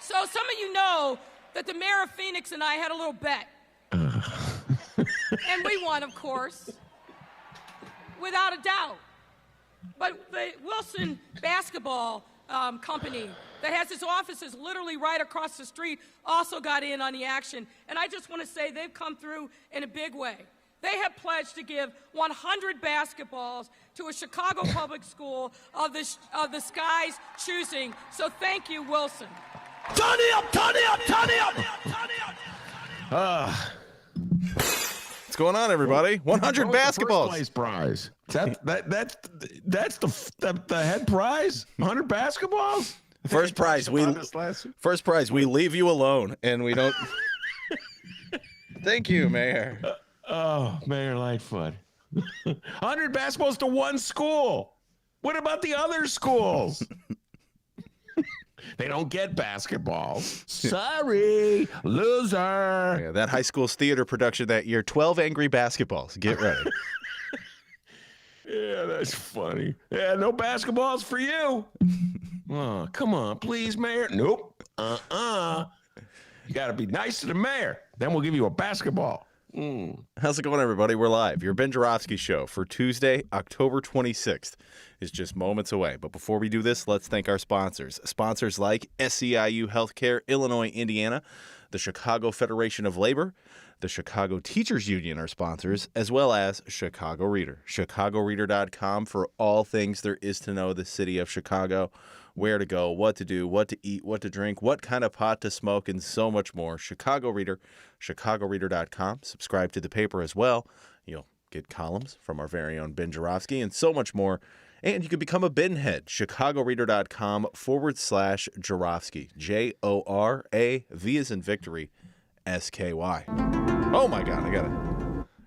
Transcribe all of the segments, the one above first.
So some of you know that the mayor of Phoenix and I had a little bet. And we won, of course, without a doubt. But the Wilson basketball company that has its offices literally right across the street also got in on the action. And I just want to say they've come through in a big way. They have pledged to give 100 basketballs to a Chicago public school of the Sky's choosing. So thank you, Wilson. Turn it up, turn it up, turn it up, turn it up. What's going on, everybody? 100 basketballs. First place prize. That's the head prize. 100 basketballs. First prize. We leave you alone, and we don't. Thank you, Mayor. Mayor Lightfoot. 100 basketballs to one school. What about the other schools? They don't get basketballs. Sorry, loser. Yeah, that high school's theater production that year, 12 Angry Basketballs. Get ready. Yeah, that's funny. Yeah, no basketballs for you. Oh, come on, please, Mayor. Nope. You got to be nice to the mayor. Then we'll give you a basketball. How's it going, everybody? We're live. Your Ben Joravsky Show for Tuesday, October 26th is just moments away. But before we do this, let's thank our sponsors. Sponsors like SEIU Healthcare, Illinois, Indiana, the Chicago Federation of Labor, the Chicago Teachers Union are sponsors, as well as Chicago Reader. ChicagoReader.com for all things there is to know the city of Chicago, where to go, what to do, what to eat, what to drink, what kind of pot to smoke, and so much more. Chicago Reader, ChicagoReader.com. Subscribe to the paper as well. You'll get columns from our very own Ben Joravsky and so much more. And you can become a Ben head, ChicagoReader.com/Joravsky. JORAV as in victory, SKY. Oh my God, I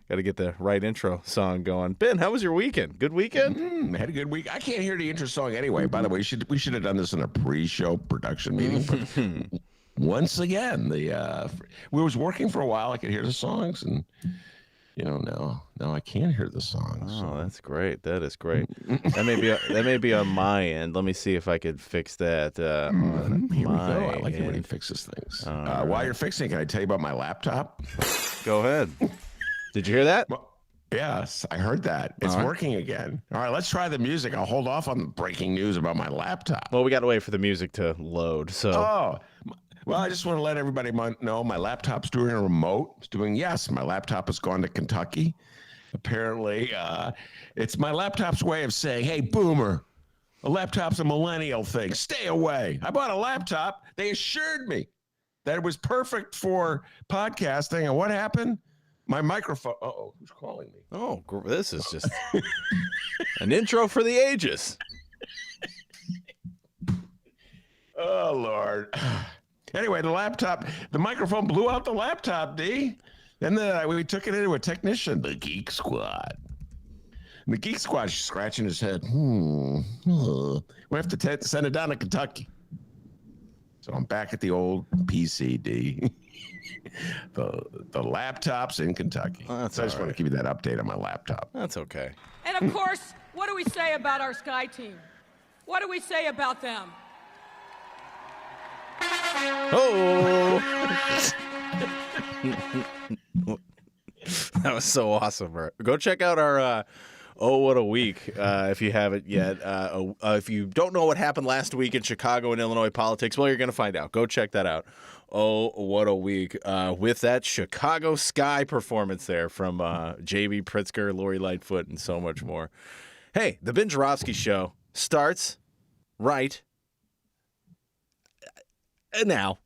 gotta get the right intro song going. Ben, how was your weekend? Good weekend? Had a good week. I can't hear the intro song anyway. By the way, we should have done this in a pre-show production meeting. But once again, we was working for a while. I could hear the songs, and now I can't hear the songs. Oh, that's great. That is great. That may be on my end. Let me see if I could fix that. Here we go. I like it when he fixes things. While you're fixing, can I tell you about my laptop? Go ahead. Did you hear that? Well, yes, I heard that. It's working again. All right, let's try the music. I'll hold off on the breaking news about my laptop. Well, we got to wait for the music to load. So. Well, I just want to let everybody know my laptop's doing a remote. My laptop has gone to Kentucky. Apparently, it's my laptop's way of saying, hey, boomer, a laptop's a millennial thing. Stay away. I bought a laptop. They assured me that it was perfect for podcasting. And what happened? My microphone. Uh-oh, who's calling me? Oh, this is just an intro for the ages. Oh, Lord. Anyway, the microphone blew out the laptop, D. Then we took it into a technician, the Geek Squad. And the Geek Squad's scratching his head. We have to send it down to Kentucky. So I'm back at the old PC, D. the laptop's in Kentucky. Oh, so I just want to give you that update on my laptop. That's okay. And of course, what do we say about our Sky team? What do we say about them? Oh, that was so awesome. Go check out our What a Week if you haven't yet. If you don't know what happened last week in Chicago and Illinois politics, well, you're going to find out. Go check that out. Oh, what a week. With that Chicago Sky performance there from J.B. Pritzker, Lori Lightfoot, and so much more. Hey, the Ben Joravsky Show starts right now.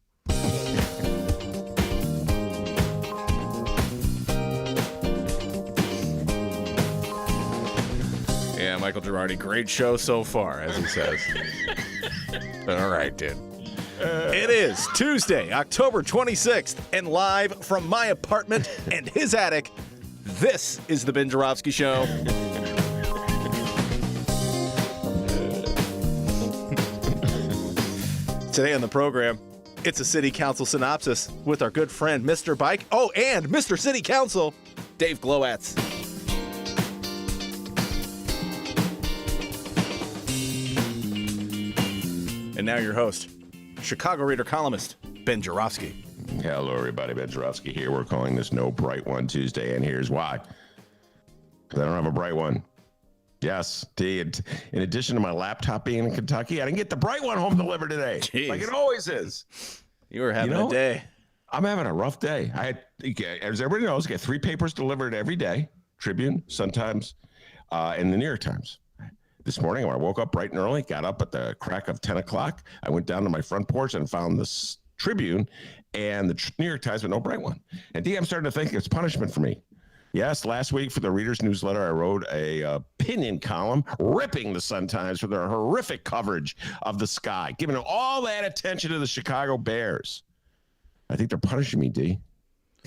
Yeah, Michael Girardi, great show so far, as he says. All right, dude. It is Tuesday, October 26th, and live from my apartment and his attic, this is the Ben Joravsky Show. Today on the program, it's a city council synopsis with our good friend, Mr. Bike. Oh, and Mr. City Council, Dave Glowacz. And now your host, Chicago Reader columnist, Ben Jarofsky. Hello, everybody. Ben Jarofsky here. We're calling this No Bright One Tuesday, and here's why. Because I don't have a bright one. Yes, in addition to my laptop being in Kentucky, I didn't get the bright one home delivered today. Jeez. Like it always is. You were having a day. I'm having a rough day. As everybody knows, I get 3 papers delivered every day. Tribune, Sun-Times, and the New York Times. This morning, when I woke up bright and early, got up at the crack of 10 o'clock, I went down to my front porch and found the Tribune and the New York Times, but no bright one. And I'm starting to think it's punishment for me. Yes, last week for the Reader's Newsletter, I wrote a opinion column ripping the Sun-Times for their horrific coverage of the Sky, giving all that attention to the Chicago Bears. I think they're punishing me, D.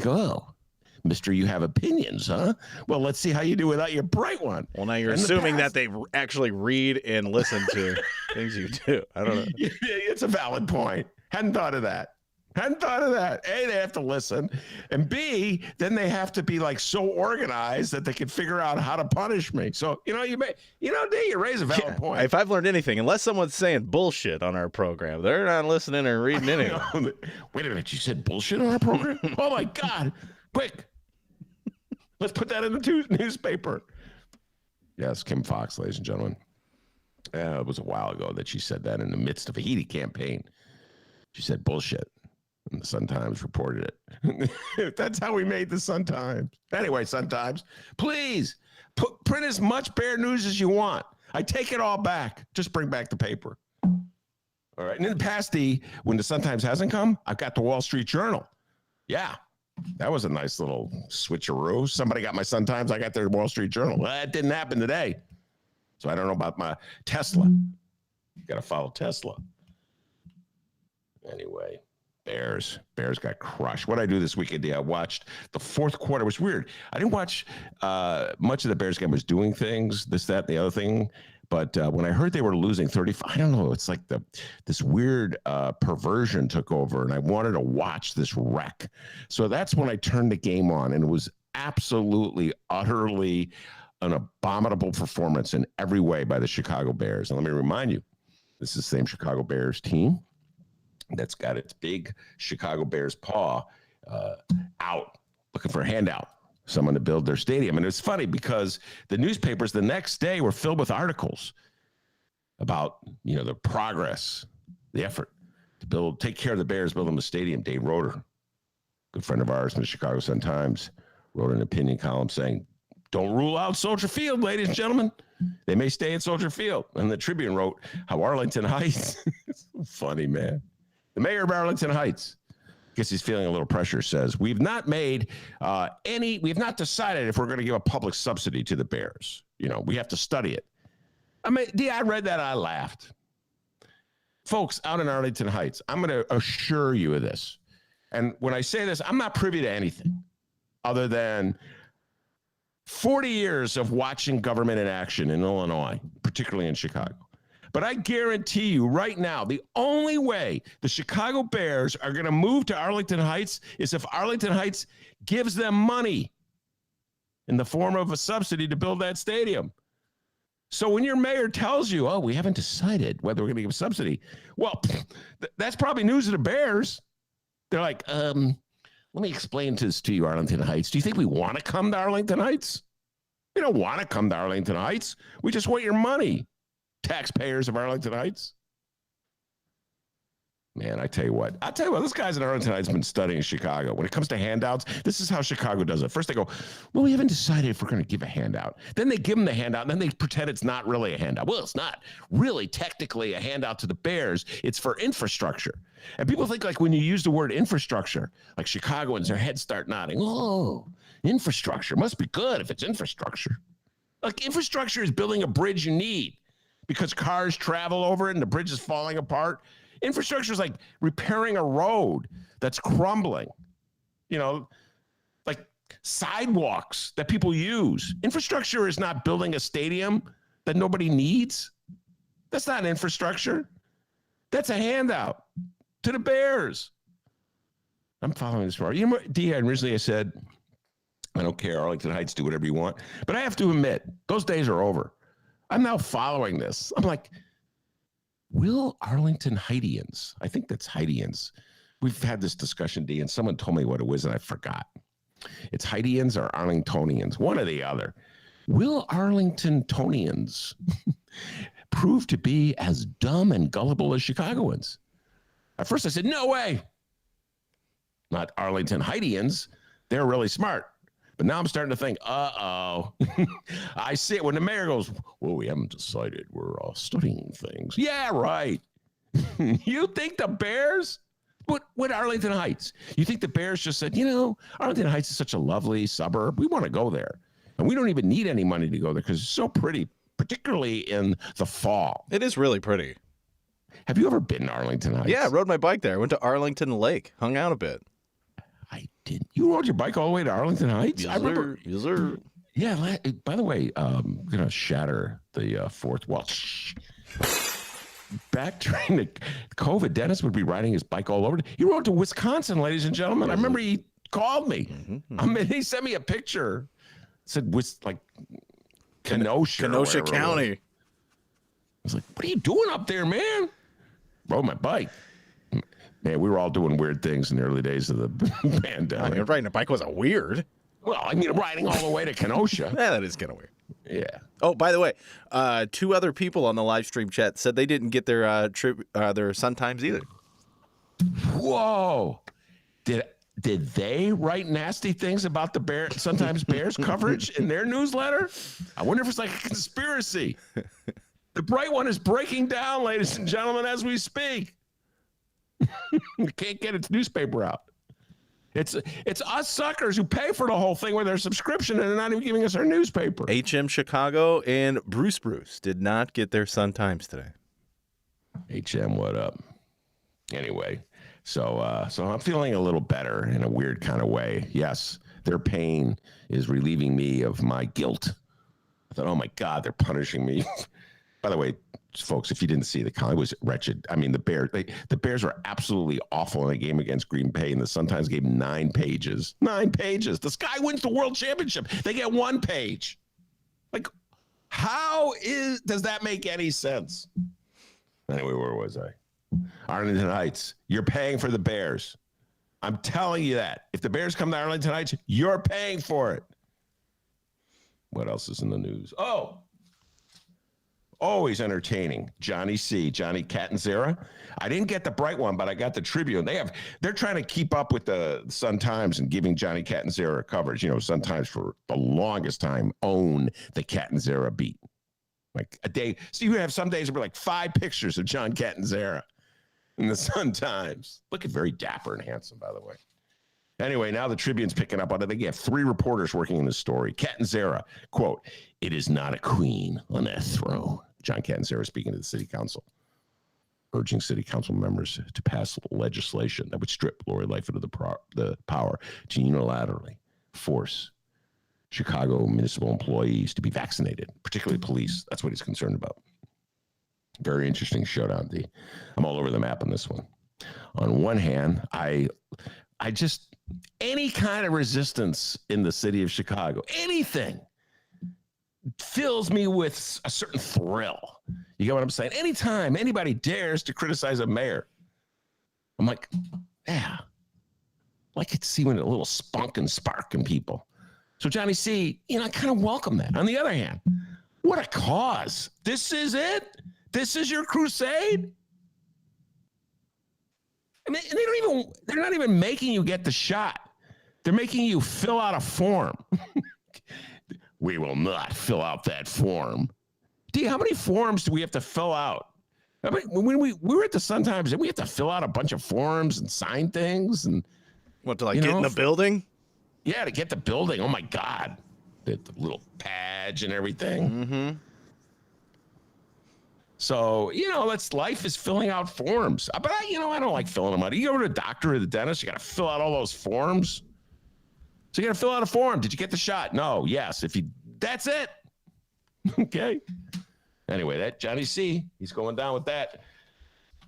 Oh, mister, you have opinions, huh? Well, let's see how you do without your bright one. Well, now you're assuming that they actually read and listen to things you do. I don't know. It's a valid point. Hadn't thought of that. A, they have to listen, and B, then they have to be like so organized that they can figure out how to punish me. So, D, you raise a valid point. If I've learned anything, unless someone's saying bullshit on our program, they're not listening or reading anything. Wait a minute, you said bullshit on our program? Oh my God, quick. Let's put that in the newspaper. Yes, Kim Fox, ladies and gentlemen. It was a while ago that she said that in the midst of a heated campaign. She said bullshit. And the Sun-Times reported it. That's how we made the Sun-Times. Anyway, Sun-Times, please print as much Bear news as you want. I take it all back. Just bring back the paper. All right. And in the past, when the Sun-Times hasn't come, I've got the Wall Street Journal. Yeah, that was a nice little switcheroo. Somebody got my Sun-Times. I got their Wall Street Journal. Well, that didn't happen today. So I don't know about my Tesla. Got to follow Tesla. Anyway. Bears got crushed. What I do this weekend, I watched the fourth quarter. It was weird. I didn't watch much of the Bears game. I was doing things, this, that, and the other thing. But when I heard they were losing 35, I don't know. It's like this weird perversion took over, and I wanted to watch this wreck. So that's when I turned the game on, and it was absolutely, utterly an abominable performance in every way by the Chicago Bears. And let me remind you, this is the same Chicago Bears team that's got its big Chicago Bears paw out looking for a handout, someone to build their stadium. And it's funny because the newspapers the next day were filled with articles about, the progress, the effort to take care of the Bears, build them a stadium. Dave Roeder, good friend of ours from the Chicago Sun-Times, wrote an opinion column saying, don't rule out Soldier Field, ladies and gentlemen. They may stay at Soldier Field. And the Tribune wrote how Arlington Heights, it's so funny, man. The mayor of Arlington Heights, guess he's feeling a little pressure, says, we've not decided if we're going to give a public subsidy to the Bears. We have to study it. I mean, I read that, I laughed. Folks out in Arlington Heights, I'm going to assure you of this. And when I say this, I'm not privy to anything other than 40 years of watching government in action in Illinois, particularly in Chicago. But I guarantee you right now, the only way the Chicago Bears are going to move to Arlington Heights is if Arlington Heights gives them money in the form of a subsidy to build that stadium. So when your mayor tells you, we haven't decided whether we're going to give a subsidy, well, that's probably news to the Bears. They're like, let me explain this to you, Arlington Heights. Do you think we want to come to Arlington Heights? We don't want to come to Arlington Heights. We just want your money. Taxpayers of Arlington Heights. Man, I tell you what, this guy's in Arlington Heights been studying Chicago. When it comes to handouts, this is how Chicago does it. First they go, well, we haven't decided if we're going to give a handout. Then they give them the handout, and then they pretend it's not really a handout. Well, it's not really technically a handout to the Bears. It's for infrastructure. And people think like when you use the word infrastructure, like Chicagoans, their heads start nodding. Oh, infrastructure must be good if it's infrastructure. Like infrastructure is building a bridge you need because cars travel over it and the bridge is falling apart. Infrastructure is like repairing a road that's crumbling, like sidewalks that people use. Infrastructure is not building a stadium that nobody needs. That's not infrastructure. That's a handout to the Bears. I'm following this part. Originally I said, I don't care, Arlington Heights, do whatever you want. But I have to admit, those days are over. I'm now following this. I'm like, Will Arlington Heightians, I think that's Heightians. We've had this discussion, D, and someone told me what it was, and I forgot. It's Heightians or Arlingtonians, one or the other. Will Arlingtonians prove to be as dumb and gullible as Chicagoans? At first I said, no way. Not Arlington Heightians. They're really smart. But now I'm starting to think, uh-oh. I see it when the mayor goes, well, we haven't decided. We're studying things. Yeah, right. You think the Bears? What Arlington Heights? You think the Bears just said, Arlington Heights is such a lovely suburb. We want to go there. And we don't even need any money to go there because it's so pretty, particularly in the fall. It is really pretty. Have you ever been to Arlington Heights? Yeah, I rode my bike there. I went to Arlington Lake, hung out a bit. I didn't. You rode your bike all the way to Arlington Heights? Yes, I remember. Yes, sir. Yeah. By the way, I'm going to shatter the fourth wall. Back during the COVID, Dennis would be riding his bike all over. He rode to Wisconsin, ladies and gentlemen. I remember he called me. I mean, he sent me a picture. It said, Kenosha County. I was like, what are you doing up there, man? Rode my bike. Man, we were all doing weird things in the early days of the pandemic. I mean, riding a bike wasn't weird. Well, I mean, riding all the way to Kenosha. Yeah, that is kind of weird. Yeah. Oh, by the way, 2 other people on the live stream chat said they didn't get their Sun Times either. Whoa. Did they write nasty things about the sometimes Bears coverage in their newsletter? I wonder if it's like a conspiracy. The bright one is breaking down, ladies and gentlemen, as we speak. Can't get its newspaper out. It's us suckers who pay for the whole thing with their subscription and they're not even giving us our newspaper. HM Chicago and Bruce did not get their Sun Times today. HM, what up? Anyway, so I'm feeling a little better in a weird kind of way. Yes, their pain is relieving me of my guilt. I thought, oh my God, they're punishing me. By the way, folks, if you didn't see it was wretched. I mean, the Bears were absolutely awful in a game against Green Bay, and the Sun-Times gave 9 pages. 9 pages. The Sky wins the World Championship. They get 1 page. Like, does that make any sense? Anyway, where was I? Arlington Heights. You're paying for the Bears. I'm telling you that. If the Bears come to Arlington Heights, you're paying for it. What else is in the news? Oh, always entertaining. Johnny Catanzara. I didn't get the bright one, but I got the Tribune. They're trying to keep up with the Sun Times and giving Johnny Catanzara coverage. Sun Times for the longest time own the Catanzara beat. Like a day. So you have some days where like 5 pictures of John Catanzara in the Sun Times. Looking very dapper and handsome, by the way. Anyway, now the Tribune's picking up on it. They have 3 reporters working in this story. Catanzara, quote, "It is not a queen on that throne." John Catanzara speaking to the city council, urging city council members to pass legislation that would strip Lori Lightfoot of the power to unilaterally force Chicago municipal employees to be vaccinated, particularly police. That's what he's concerned about. Very interesting showdown, D. I'm all over the map on this one. On one hand, I just, any kind of resistance in the city of Chicago, anything, fills me with a certain thrill. You get what I'm saying? Anytime anybody dares to criticize a mayor, I'm like, yeah, like to see when a little spunk and spark in people. So Johnny C, I kind of welcome that. On the other hand, what a cause. This is it? This is your crusade? I mean, they're not even making you get the shot. They're making you fill out a form. We will not fill out that form. D, how many forms do we have to fill out? I mean, when we were at the Sun-Times, did we have to fill out a bunch of forms and sign things? And what, to get in the building? Yeah, to get the building. Oh, my God. The little badge and everything. Mm-hmm. So, life is filling out forms. But, I don't like filling them out. You go to a doctor or the dentist, you got to fill out all those forms. So you got to fill out a form. Did you get the shot? No. Yes. That's it. Okay. Anyway, that Johnny C, he's going down with that.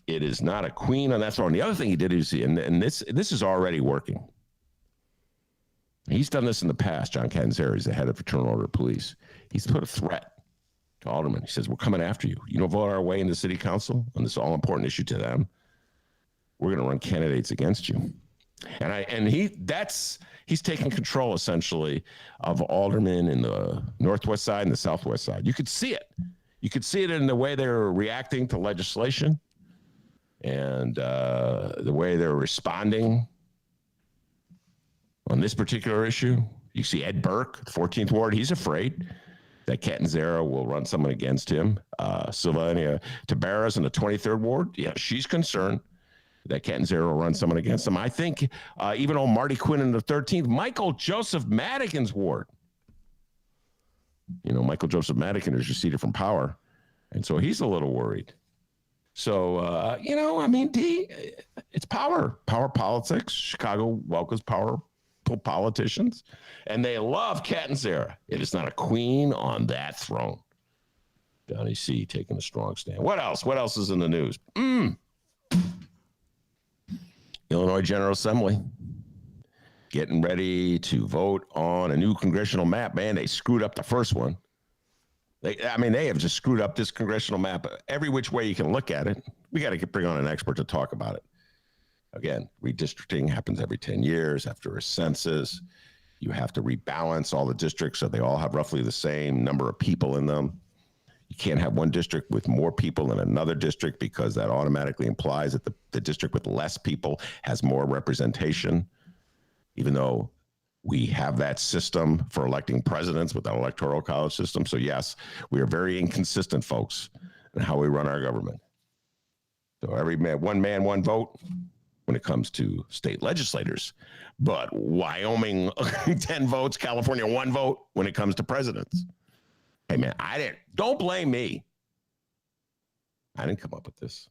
It is not a queen on that throne. The other thing he did is, and this is already working. He's done this in the past. John Catanzara is the head of Fraternal Order Police. He's put a threat to aldermen. He says, we're coming after you. You don't vote our way in the city council on this all-important issue to them. We're going to run candidates against you. And he's taking control, essentially, of aldermen in the northwest side and the southwest side. You could see it. You could see it in the way they're reacting to legislation and the way they're responding on this particular issue. You see Ed Burke, 14th Ward, he's afraid that Catanzaro will run someone against him. Sylvania Tabarez in the 23rd Ward, yeah, she's concerned that Catanzaro will run someone against him. I think even old Marty Quinn in the 13th, Michael Joseph Madigan's ward. You know, Michael Joseph Madigan is receded from power, and so he's a little worried. So, you know, I mean, it's power politics. Chicago welcomes powerful politicians, and they love Catanzaro. It is not a queen on that throne. Donnie C. taking a strong stand. What else? What else is in the news? Illinois General Assembly getting ready to vote on a new congressional map. Man, they screwed up the first one. They have just screwed up this congressional map every which way you can look at it. We got to bring on an expert to talk about it. Again, redistricting happens every 10 years after a census. You have to rebalance all the districts so they all have roughly the same number of people in them. You can't have one district with more people than another district because that automatically implies that the district with less people has more representation, even though we have that system for electing presidents with an electoral college system. So yes, we are very inconsistent, folks, in how we run our government. So every man, one vote when it comes to state legislators, but Wyoming, 10 votes, California, 1 vote when it comes to presidents. Hey man, don't blame me. I didn't come up with this.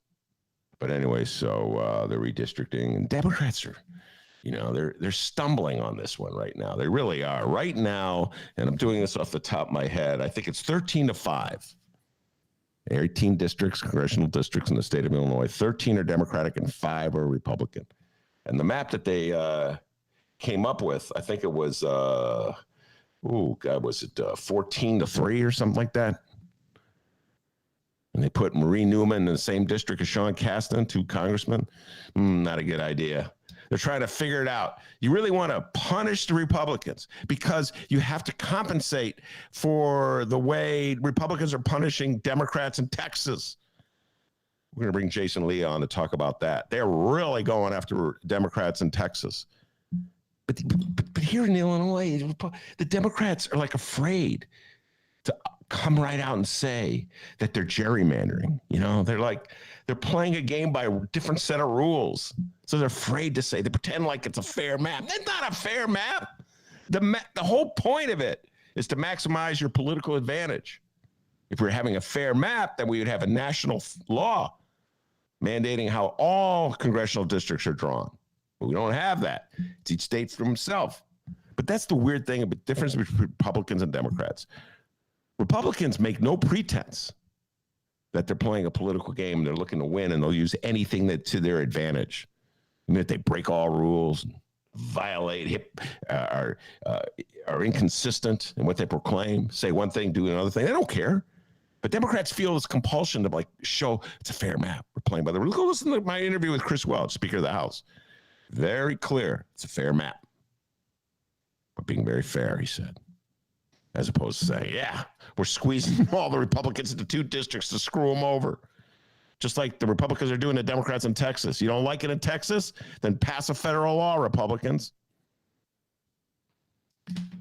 But anyway, so they're redistricting, and Democrats are, you know, they're stumbling on this one right now. They really are. Right now, and I'm doing this off the top of my head, I think it's 13-5. 18 districts, congressional districts in the state of Illinois. 13 are Democratic and 5 are Republican. And the map that they came up with, I think it was, was it 14-3 or something like that? And they put Marie Newman in the same district as Sean Casten, 2 congressmen. Not a good idea. They're trying to figure it out. You really want to punish the Republicans because you have to compensate for the way Republicans are punishing Democrats in Texas. We're going to bring Jason Lee on to talk about that. They're really going after Democrats in Texas. But here in Illinois, the Democrats are like afraid to come right out and say that they're gerrymandering. You know, they're playing a game by a different set of rules. So they're afraid to say, they pretend like it's a fair map. That's not a fair map. The whole point of it is to maximize your political advantage. If we're having a fair map, then we would have a national law mandating how all congressional districts are drawn. But we don't have that. It's each state for himself. But that's the weird thing about the difference between Republicans and Democrats. Republicans make no pretense that they're playing a political game. They're looking to win, and they'll use anything to their advantage. Even if they break all rules, violate, are inconsistent in what they proclaim, say one thing, do another thing. They don't care. But Democrats feel this compulsion to show it's a fair map. We're playing by the rules. Go listen to my interview with Chris Welch, Speaker of the House. Very clear. It's a fair map. We're being very fair, he said. As opposed to saying, yeah, we're squeezing all the Republicans into 2 districts to screw them over. Just like the Republicans are doing to Democrats in Texas. You don't like it in Texas? Then pass a federal law, Republicans.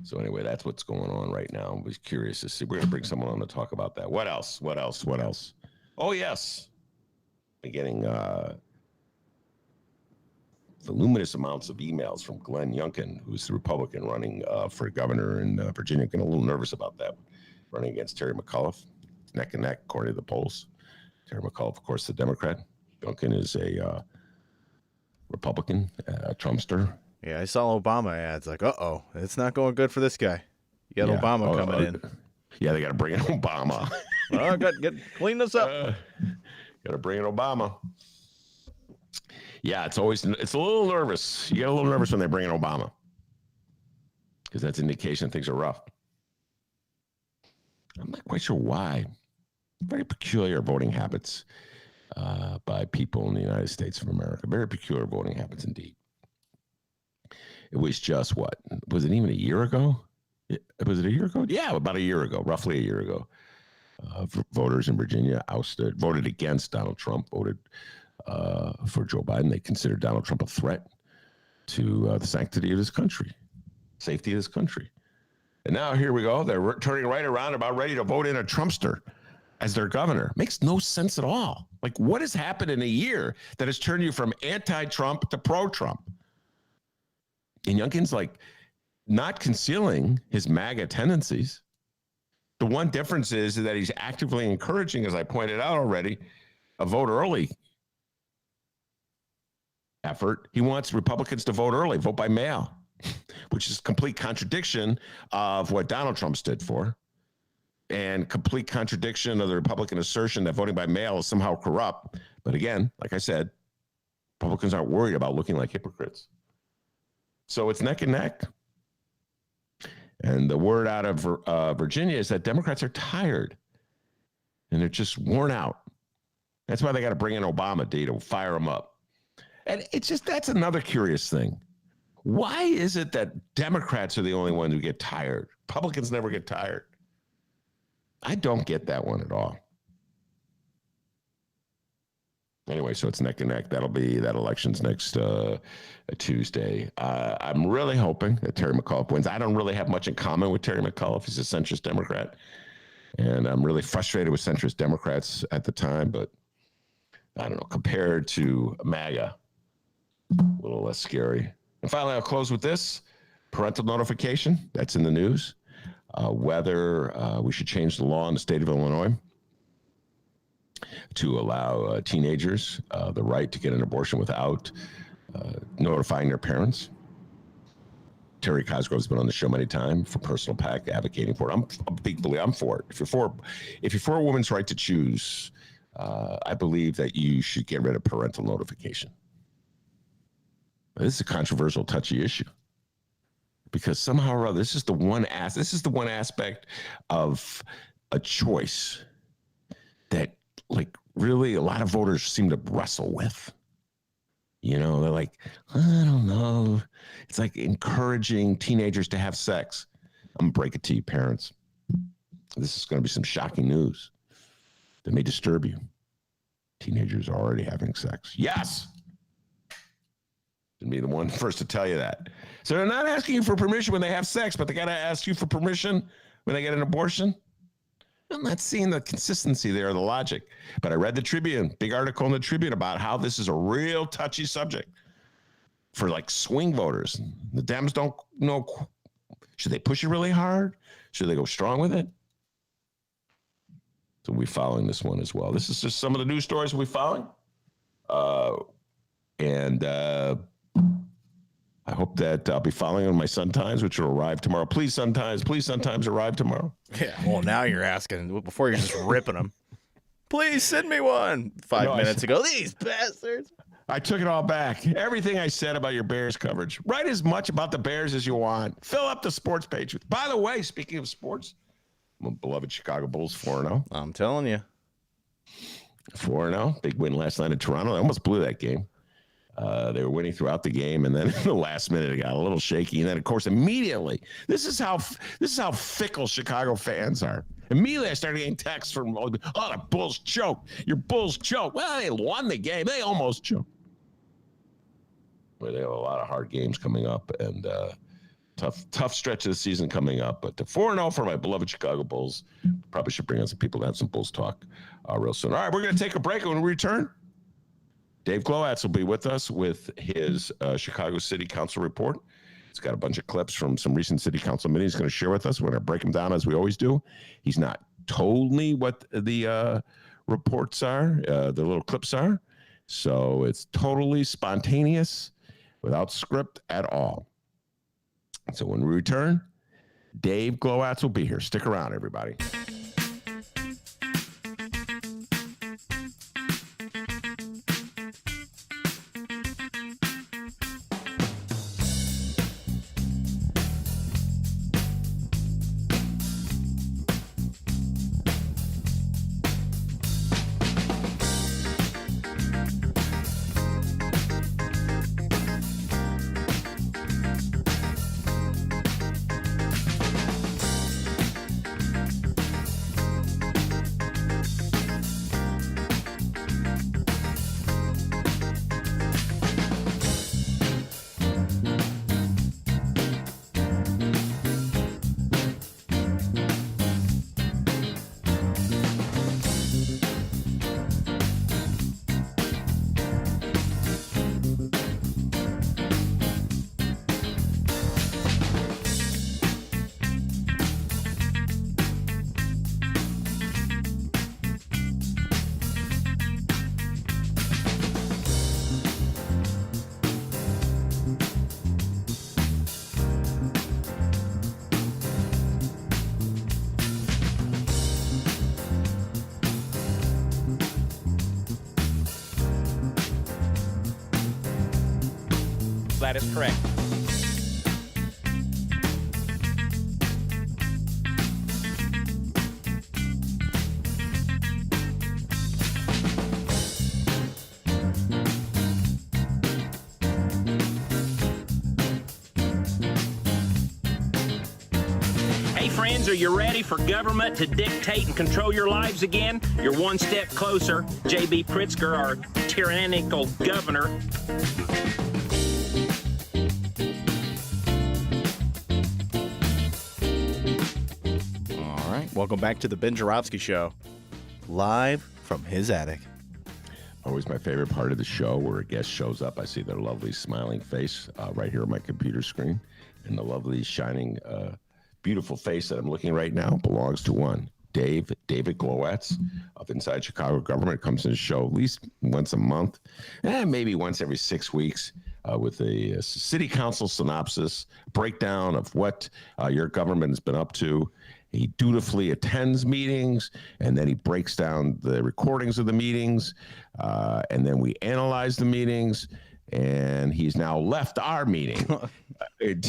So anyway, that's what's going on right now. I was curious to see. We're going to bring someone on to talk about that. What else? Oh, yes. Been getting voluminous amounts of emails from Glenn Youngkin, who's the Republican running for governor in Virginia. Getting a little nervous about that. Running against Terry McAuliffe, neck and neck, according to the polls. Terry McAuliffe, of course, the Democrat. Youngkin is a Republican, Trumpster. Yeah, I saw Obama ads like, uh-oh, it's not going good for this guy. You got Obama coming in. Yeah, they got to bring in Obama. Clean this up. Got to bring in Obama. Yeah, it's a little nervous. You get a little nervous when they bring in Obama because that's an indication things are rough. I'm not quite sure why. Very peculiar voting habits by people in the United States of America. Very peculiar voting habits indeed. It was just what? Was it even a year ago? Was it a year ago? Yeah, about a year ago, roughly a year ago. Voters in Virginia voted against Donald Trump, voted for Joe Biden. They considered Donald Trump a threat to the sanctity of his country, safety of his country. And now here we go. They're turning right around, about ready to vote in a Trumpster as their governor. Makes no sense at all. Like, what has happened in a year that has turned you from anti-Trump to pro-Trump? And Youngkin's like not concealing his MAGA tendencies. The one difference is that he's actively encouraging, as I pointed out already, a vote early effort. He wants Republicans to vote early, vote by mail, which is complete contradiction of what Donald Trump stood for, and complete contradiction of the Republican assertion that voting by mail is somehow corrupt. But again, like I said, Republicans aren't worried about looking like hypocrites. So it's neck and neck. And the word out of Virginia is that Democrats are tired and they're just worn out. That's why they got to bring in Obama to fire them up. And it's just, that's another curious thing. Why is it that Democrats are the only ones who get tired? Republicans never get tired. I don't get that one at all. Anyway, so it's neck and neck. That election's next Tuesday. I'm really hoping that Terry McAuliffe wins. I don't really have much in common with Terry McAuliffe. He's a centrist Democrat. And I'm really frustrated with centrist Democrats at the time. But I don't know, compared to MAGA, a little less scary. And finally, I'll close with this. Parental notification. That's in the news. Whether we should change the law in the state of Illinois to allow teenagers the right to get an abortion without notifying their parents. Terry Cosgrove's been on the show many times for Personal PAC advocating for it. I'm a big believer. I'm for it. If you're for a woman's right to choose, I believe that you should get rid of parental notification. This is a controversial, touchy issue because somehow or other, this is the one aspect of a choice that, like, really a lot of voters seem to wrestle with. You know, they're like, I don't know. It's like encouraging teenagers to have sex. I'm gonna break it to you, parents. This is going to be some shocking news that may disturb you. Teenagers are already having sex. Yes. Should be the one first to tell you that. So they're not asking you for permission when they have sex, but they got to ask you for permission when they get an abortion. I'm not seeing the consistency there, the logic. But I read the Tribune, big article in the Tribune about how this is a real touchy subject for like swing voters. The Dems don't know. Should they push it really hard? Should they go strong with it? So we'll be following this one as well. This is just some of the news stories we'll be following. I hope that I'll be following on my Sun Times, which will arrive tomorrow. Please, Sun Times, arrive tomorrow. Yeah, well, now you're asking. Before you're just ripping them. Please send me one. 5 minutes ago. These bastards. I took it all back. Everything I said about your Bears coverage. Write as much about the Bears as you want. Fill up the sports page. By the way, speaking of sports, my beloved Chicago Bulls 4-0. I'm telling you. 4-0. Big win last night in Toronto. They almost blew that game. They were winning throughout the game, and then in the last minute it got a little shaky. And then, of course, immediately, this is how fickle Chicago fans are. Immediately, I started getting texts from, the Bulls choked. Your Bulls choked. Well, they won the game. They almost choked. Well, they have a lot of hard games coming up, and tough stretch of the season coming up. But the 4-0 for my beloved Chicago Bulls. Probably should bring on some people to have some Bulls talk real soon. All right, we're going to take a break. When we return, Dave Glowacz will be with us with his Chicago City Council report. He's got a bunch of clips from some recent city council meetings he's going to share with us. We're going to break them down as we always do. He's not told me what the reports are, the little clips are. So it's totally spontaneous, without script at all. So when we return, Dave Glowacz will be here. Stick around, everybody. That is correct. Hey friends, are you ready for government to dictate and control your lives again? You're one step closer. J.B. Pritzker, our tyrannical governor. All right. Welcome back to the Ben Joravsky Show, live from his attic. Always my favorite part of the show where a guest shows up. I see their lovely smiling face right here on my computer screen. And the lovely shining, beautiful face that I'm looking right now belongs to one. David Glowacz of Inside Chicago Government comes to the show at least once a month, maybe once every 6 weeks with a city council synopsis, breakdown of what your government has been up to. He dutifully attends meetings, and then he breaks down the recordings of the meetings, and then we analyze the meetings, and he's now left our meeting. Dave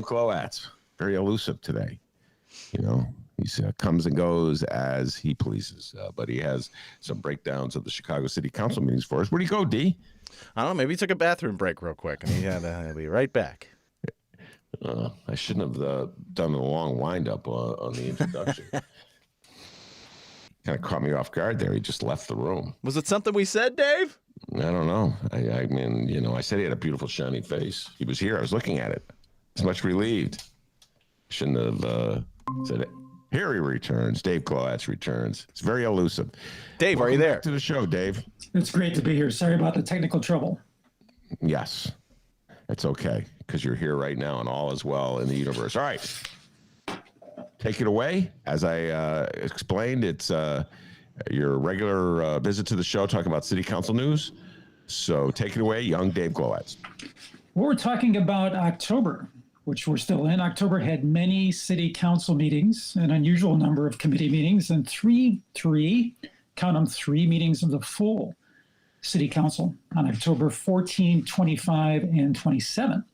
Glowacz, very elusive today. You know, he comes and goes as he pleases, but he has some breakdowns of the Chicago City Council meetings for us. Where'd he go, D? I don't know. Maybe he took a bathroom break real quick, and he'll be right back. I shouldn't have done a long wind-up on the introduction. Kind of caught me off guard there. He just left the room. Was it something we said, Dave? I don't know. I mean, you know, I said he had a beautiful, shiny face. He was here. I was looking at it. I was much relieved. Shouldn't have said it. Here he returns. Dave Glowacz returns. It's very elusive. Dave, Welcome are you there? back to the show, Dave. It's great to be here. Sorry about the technical trouble. Yes. It's okay, because you're here right now and all is well in the universe. All right. Take it away. As I explained, it's your regular visit to the show talking about city council news. So take it away, young Dave Glowacz. Well, we're talking about October, which we're still in. October had many city council meetings, an unusual number of committee meetings, and three meetings of the full City Council on October 14, 25, and 27.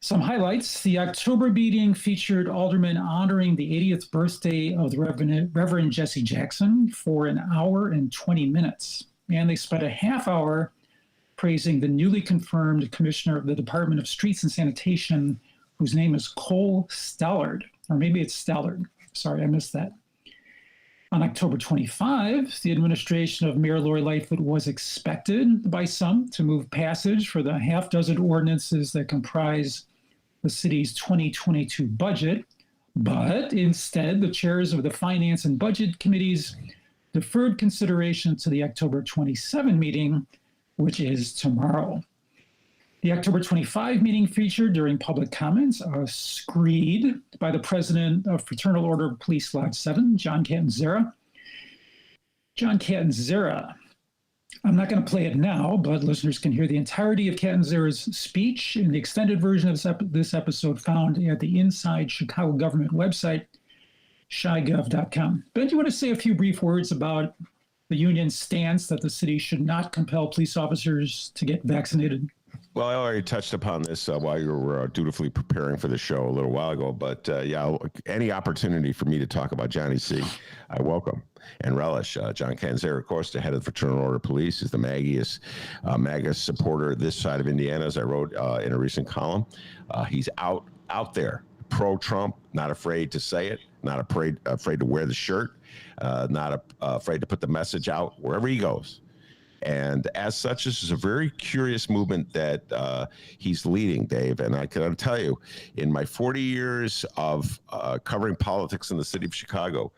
Some highlights. The October meeting featured aldermen honoring the 80th birthday of the Reverend Jesse Jackson for an hour and 20 minutes. And they spent a half hour praising the newly confirmed commissioner of the Department of Streets and Sanitation, whose name is Cole Stallard, or maybe it's Stallard. Sorry, I missed that. On October 25, the administration of Mayor Lori Lightfoot was expected by some to move passage for the half dozen ordinances that comprise the city's 2022 budget, but instead the chairs of the Finance and Budget Committees deferred consideration to the October 27 meeting, which is tomorrow. The October 25 meeting featured during public comments a screed by the president of Fraternal Order Police Lodge 7, John Catanzara. John Catanzara, I'm not going to play it now, but listeners can hear the entirety of Catanzara's speech in the extended version of this episode found at the Inside Chicago Government website, chigov.com. Ben, do you want to say a few brief words about the union's stance that the city should not compel police officers to get vaccinated? Well, I already touched upon this while you were dutifully preparing for the show a little while ago, but yeah, any opportunity for me to talk about Johnny C, I welcome and relish. John Catanzara, of course, the head of the Fraternal Order of Police, is the MAGA supporter this side of Indiana, as I wrote in a recent column. He's out there, pro-Trump, not afraid to say it, not afraid to wear the shirt, not afraid to put the message out wherever he goes. And as such, this is a very curious movement that he's leading, Dave. And I can tell you, in my 40 years of covering politics in the city of Chicago,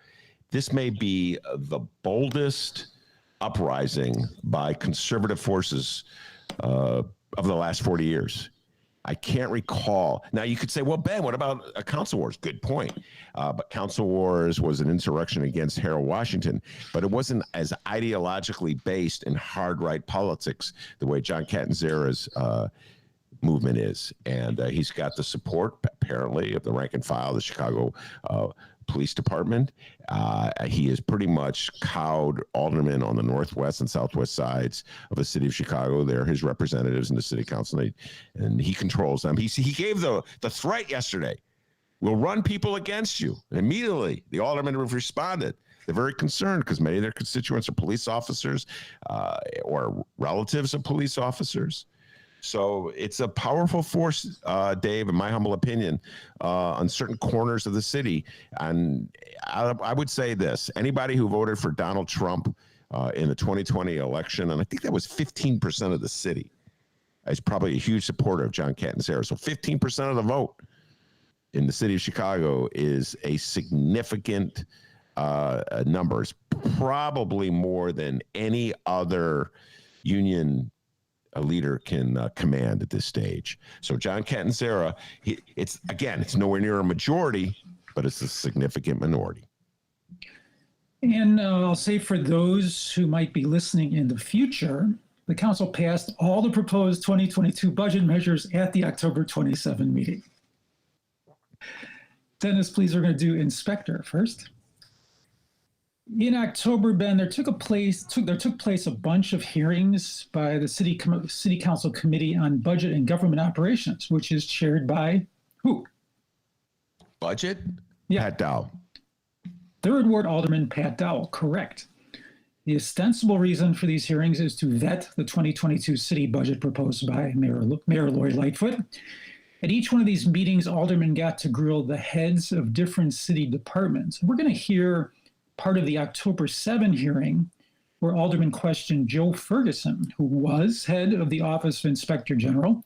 this may be the boldest uprising by conservative forces of the last 40 years. I can't recall. Now, you could say, well, Ben, what about Council Wars? Good point. But Council Wars was an insurrection against Harold Washington, but it wasn't as ideologically based in hard right politics the way John Catanzara's movement is. And he's got the support, apparently, of the rank and file, the Chicago police department. He has pretty much cowed aldermen on the northwest and southwest sides of the city of Chicago. They're his representatives in the city council, and he controls them. He gave the threat yesterday. We'll run people against you. And immediately, the aldermen have responded. They're very concerned because many of their constituents are police officers or relatives of police officers. So it's a powerful force, Dave, in my humble opinion, on certain corners of the city. And I would say this, anybody who voted for Donald Trump in the 2020 election, and I think that was 15% of the city, is probably a huge supporter of John Catanzaro. So 15% of the vote in the city of Chicago is a significant number. It's probably more than any other union a leader can command at this stage. So John Catanzaro, it's nowhere near a majority, but it's a significant minority. And I'll say for those who might be listening in the future, the council passed all the proposed 2022 budget measures at the October 27 meeting. Dennis, please, we're going to do inspector first. In October, Ben, there took place a bunch of hearings by the City Council Committee on Budget and Government Operations, which is chaired by who? Budget? Yeah. Pat Dowell. Third Ward Alderman Pat Dowell, correct. The ostensible reason for these hearings is to vet the 2022 city budget proposed by Mayor Lloyd Lightfoot. At each one of these meetings, aldermen got to grill the heads of different city departments. We're going to hear part of the October 7 hearing where aldermen questioned Joe Ferguson, who was head of the Office of Inspector General.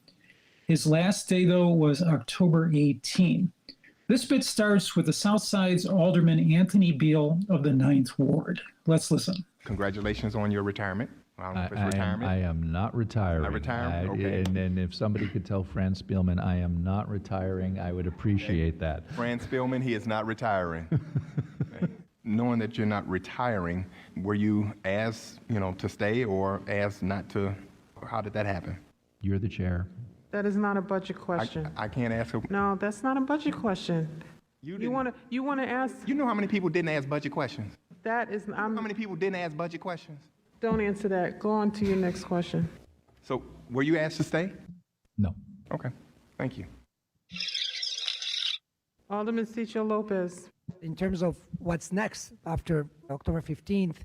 His last day, though, was October 18. This bit starts with the South Side's Alderman Anthony Beal of the 9th Ward. Let's listen. Congratulations on your retirement. I don't know if it's retirement. I am not retiring. Not retiring? Okay. And if somebody could tell Fran Spielman I am not retiring, I would appreciate that. Fran Spielman, he is not retiring. Okay. Knowing that you're not retiring, were you asked, to stay or asked not to? Or how did that happen? You're the chair. That is not a budget question. I can't ask her. No, that's not a budget question. You want to ask? You know how many people didn't ask budget questions? That is. How many people didn't ask budget questions? Don't answer that. Go on to your next question. So, were you asked to stay? No. Okay. Thank you. Alderman Cicho Lopez. In terms of what's next after October 15th,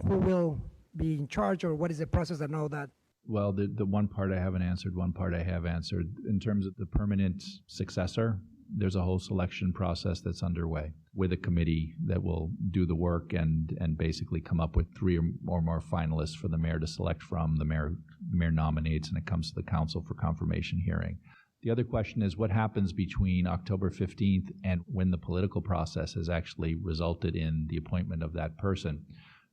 who will be in charge, or what is the process and all that? Well, the one part I haven't answered, one part I have answered. In terms of the permanent successor, there's a whole selection process that's underway with a committee that will do the work and basically come up with 3 or more finalists for the mayor to select from. The mayor nominates, and it comes to the council for confirmation hearing. The other question is what happens between October 15th and when the political process has actually resulted in the appointment of that person,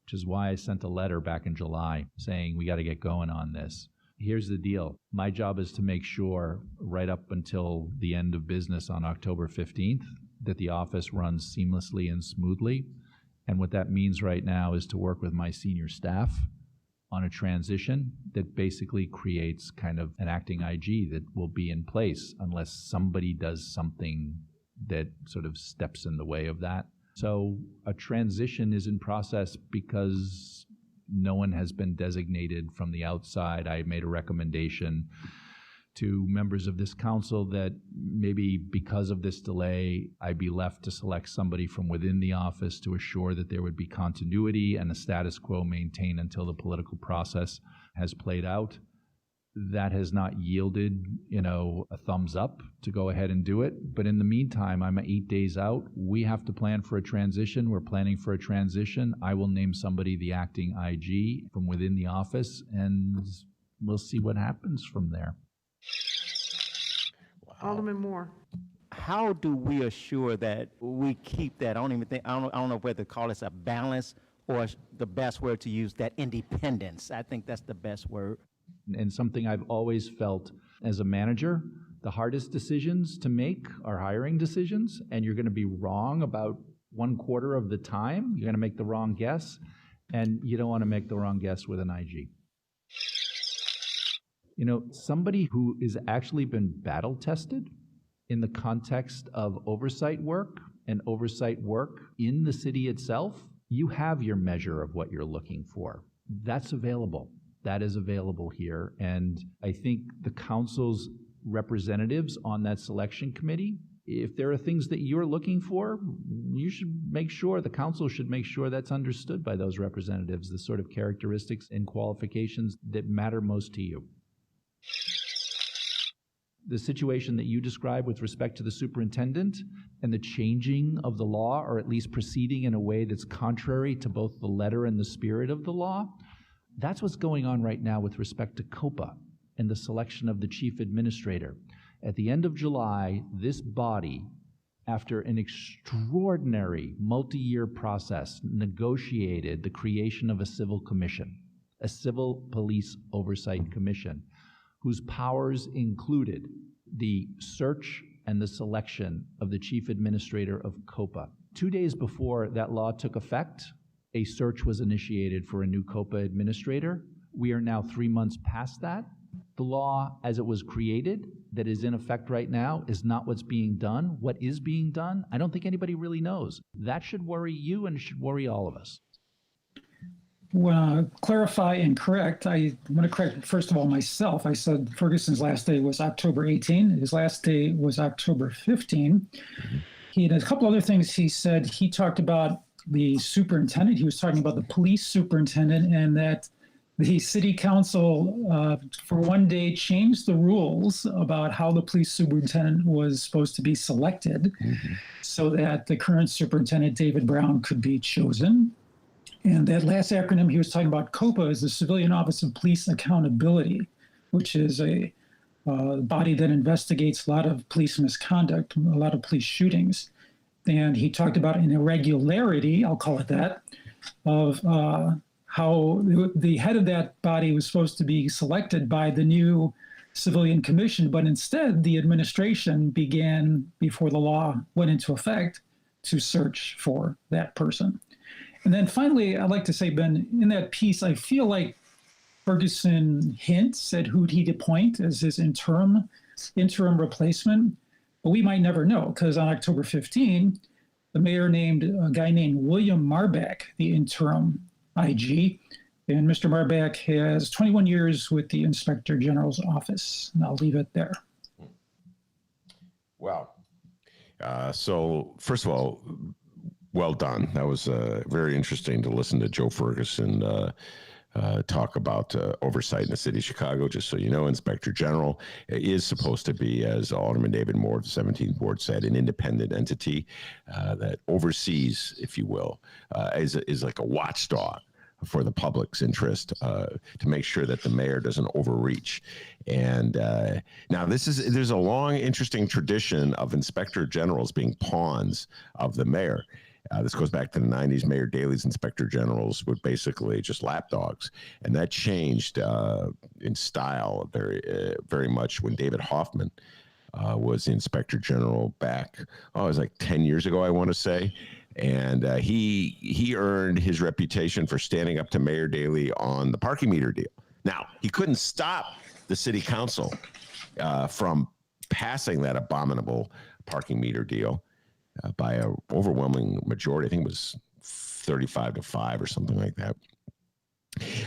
which is why I sent a letter back in July saying we got to get going on this. Here's the deal. My job is to make sure right up until the end of business on October 15th that the office runs seamlessly and smoothly. And what that means right now is to work with my senior staff on a transition that basically creates kind of an acting IG that will be in place unless somebody does something that sort of steps in the way of that. So a transition is in process because no one has been designated from the outside. I made a recommendation to members of this council that maybe because of this delay, I'd be left to select somebody from within the office to assure that there would be continuity and a status quo maintained until the political process has played out. That has not yielded, a thumbs up to go ahead and do it. But in the meantime, I'm 8 days out. We have to plan for a transition. We're planning for a transition. I will name somebody the acting IG from within the office, and we'll see what happens from there. Alderman Moore. How do we assure that we keep that? I don't know whether to call this a balance or the best word to use, that independence. I think that's the best word. And something I've always felt as a manager, the hardest decisions to make are hiring decisions, and you're going to be wrong about 1/4 of the time. You're going to make the wrong guess, and you don't want to make the wrong guess with an IG. Somebody who has actually been battle tested in the context of oversight work and oversight work in the city itself, you have your measure of what you're looking for. That's available. That is available here. And I think the council's representatives on that selection committee, if there are things that you're looking for, you should make sure, the council should make sure that's understood by those representatives, the sort of characteristics and qualifications that matter most to you. The situation that you described with respect to the superintendent and the changing of the law, or at least proceeding in a way that's contrary to both the letter and the spirit of the law, that's what's going on right now with respect to COPA and the selection of the chief administrator. At the end of July, this body, after an extraordinary multi-year process, negotiated the creation of a civil commission, a civil police oversight commission, whose powers included the search and the selection of the chief administrator of COPA. 2 days before that law took effect, a search was initiated for a new COPA administrator. We are now 3 months past that. The law, as it was created, that is in effect right now, is not what's being done. What is being done, I don't think anybody really knows. That should worry you, and it should worry all of us. Clarify and correct. I want to correct, first of all, myself. I said Ferguson's last day was October 18. His last day was October 15. He had a couple other things he said. He talked about the superintendent. He was talking about the police superintendent, and that the city council for one day changed the rules about how the police superintendent was supposed to be selected so that the current superintendent, David Brown, could be chosen. And that last acronym he was talking about, COPA, is the Civilian Office of Police Accountability, which is a body that investigates a lot of police misconduct, a lot of police shootings. And he talked about an irregularity, I'll call it that, of how the head of that body was supposed to be selected by the new civilian commission, but instead the administration began, before the law went into effect, to search for that person. And then finally, I'd like to say, Ben, in that piece, I feel like Ferguson hints at who he'd appoint as his interim replacement, but we might never know, because on October 15, the mayor named a guy named William Marbach the interim IG, and Mr. Marbach has 21 years with the Inspector General's office, and I'll leave it there. Wow. So first of all, well done. That was very interesting to listen to Joe Ferguson talk about oversight in the city of Chicago. Just so you know, Inspector General is supposed to be, as Alderman David Moore of the 17th Ward said, an independent entity that oversees, if you will, is like a watchdog for the public's interest to make sure that the mayor doesn't overreach. And now there's a long, interesting tradition of inspector generals being pawns of the mayor. This goes back to the 90s. Mayor Daley's inspector generals were basically just lapdogs. And that changed in style very much when David Hoffman was the inspector general back, it was like 10 years ago, I want to say. And he earned his reputation for standing up to Mayor Daley on the parking meter deal. Now, he couldn't stop the city council from passing that abominable parking meter deal by an overwhelming majority. I think it was 35-5 or something like that.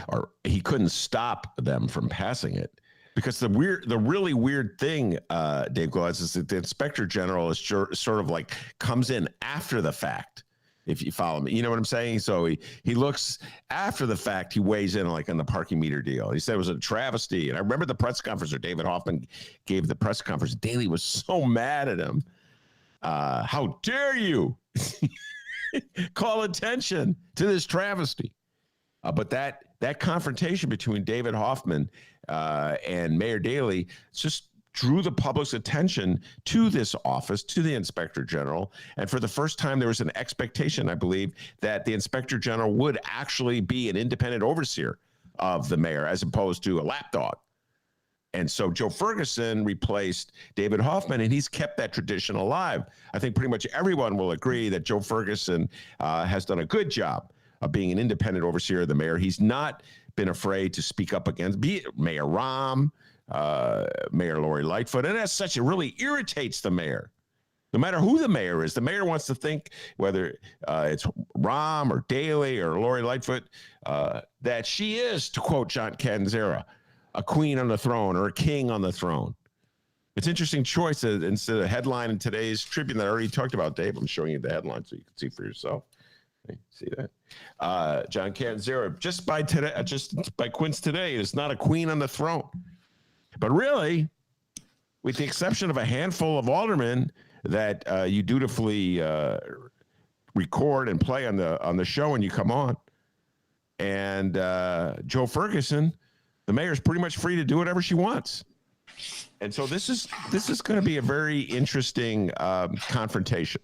Or he couldn't stop them from passing it. Because the really weird thing, Dave Glowacz, is that the inspector general is sort of like comes in after the fact, if you follow me. You know what I'm saying? So he looks after the fact, he weighs in like on the parking meter deal. He said it was a travesty. And I remember the press conference where David Hoffman gave the press conference. Daley was so mad at him. How dare you call attention to this travesty? But that confrontation between David Hoffman and Mayor Daley just drew the public's attention to this office, to the Inspector General. And for the first time, there was an expectation, I believe, that the Inspector General would actually be an independent overseer of the mayor as opposed to a lapdog. And so Joe Ferguson replaced David Hoffman, and he's kept that tradition alive. I think pretty much everyone will agree that Joe Ferguson has done a good job of being an independent overseer of the mayor. He's not been afraid to speak up against, be it Mayor Rahm, Mayor Lori Lightfoot. And as such, it really irritates the mayor. No matter who the mayor is, the mayor wants to think, whether it's Rahm or Daley or Lori Lightfoot, that she is, to quote John Catanzara, a queen on the throne or a king on the throne. It's an interesting choice instead of the headline in today's Tribune that I already talked about, Dave. I'm showing you the headline so you can see for yourself. See that? John Catanzara, just by coincidence today, is not a queen on the throne. But really, with the exception of a handful of aldermen that you dutifully record and play on the show when you come on, and Joe Ferguson, the mayor's pretty much free to do whatever she wants. And so this is going to be a very interesting confrontation.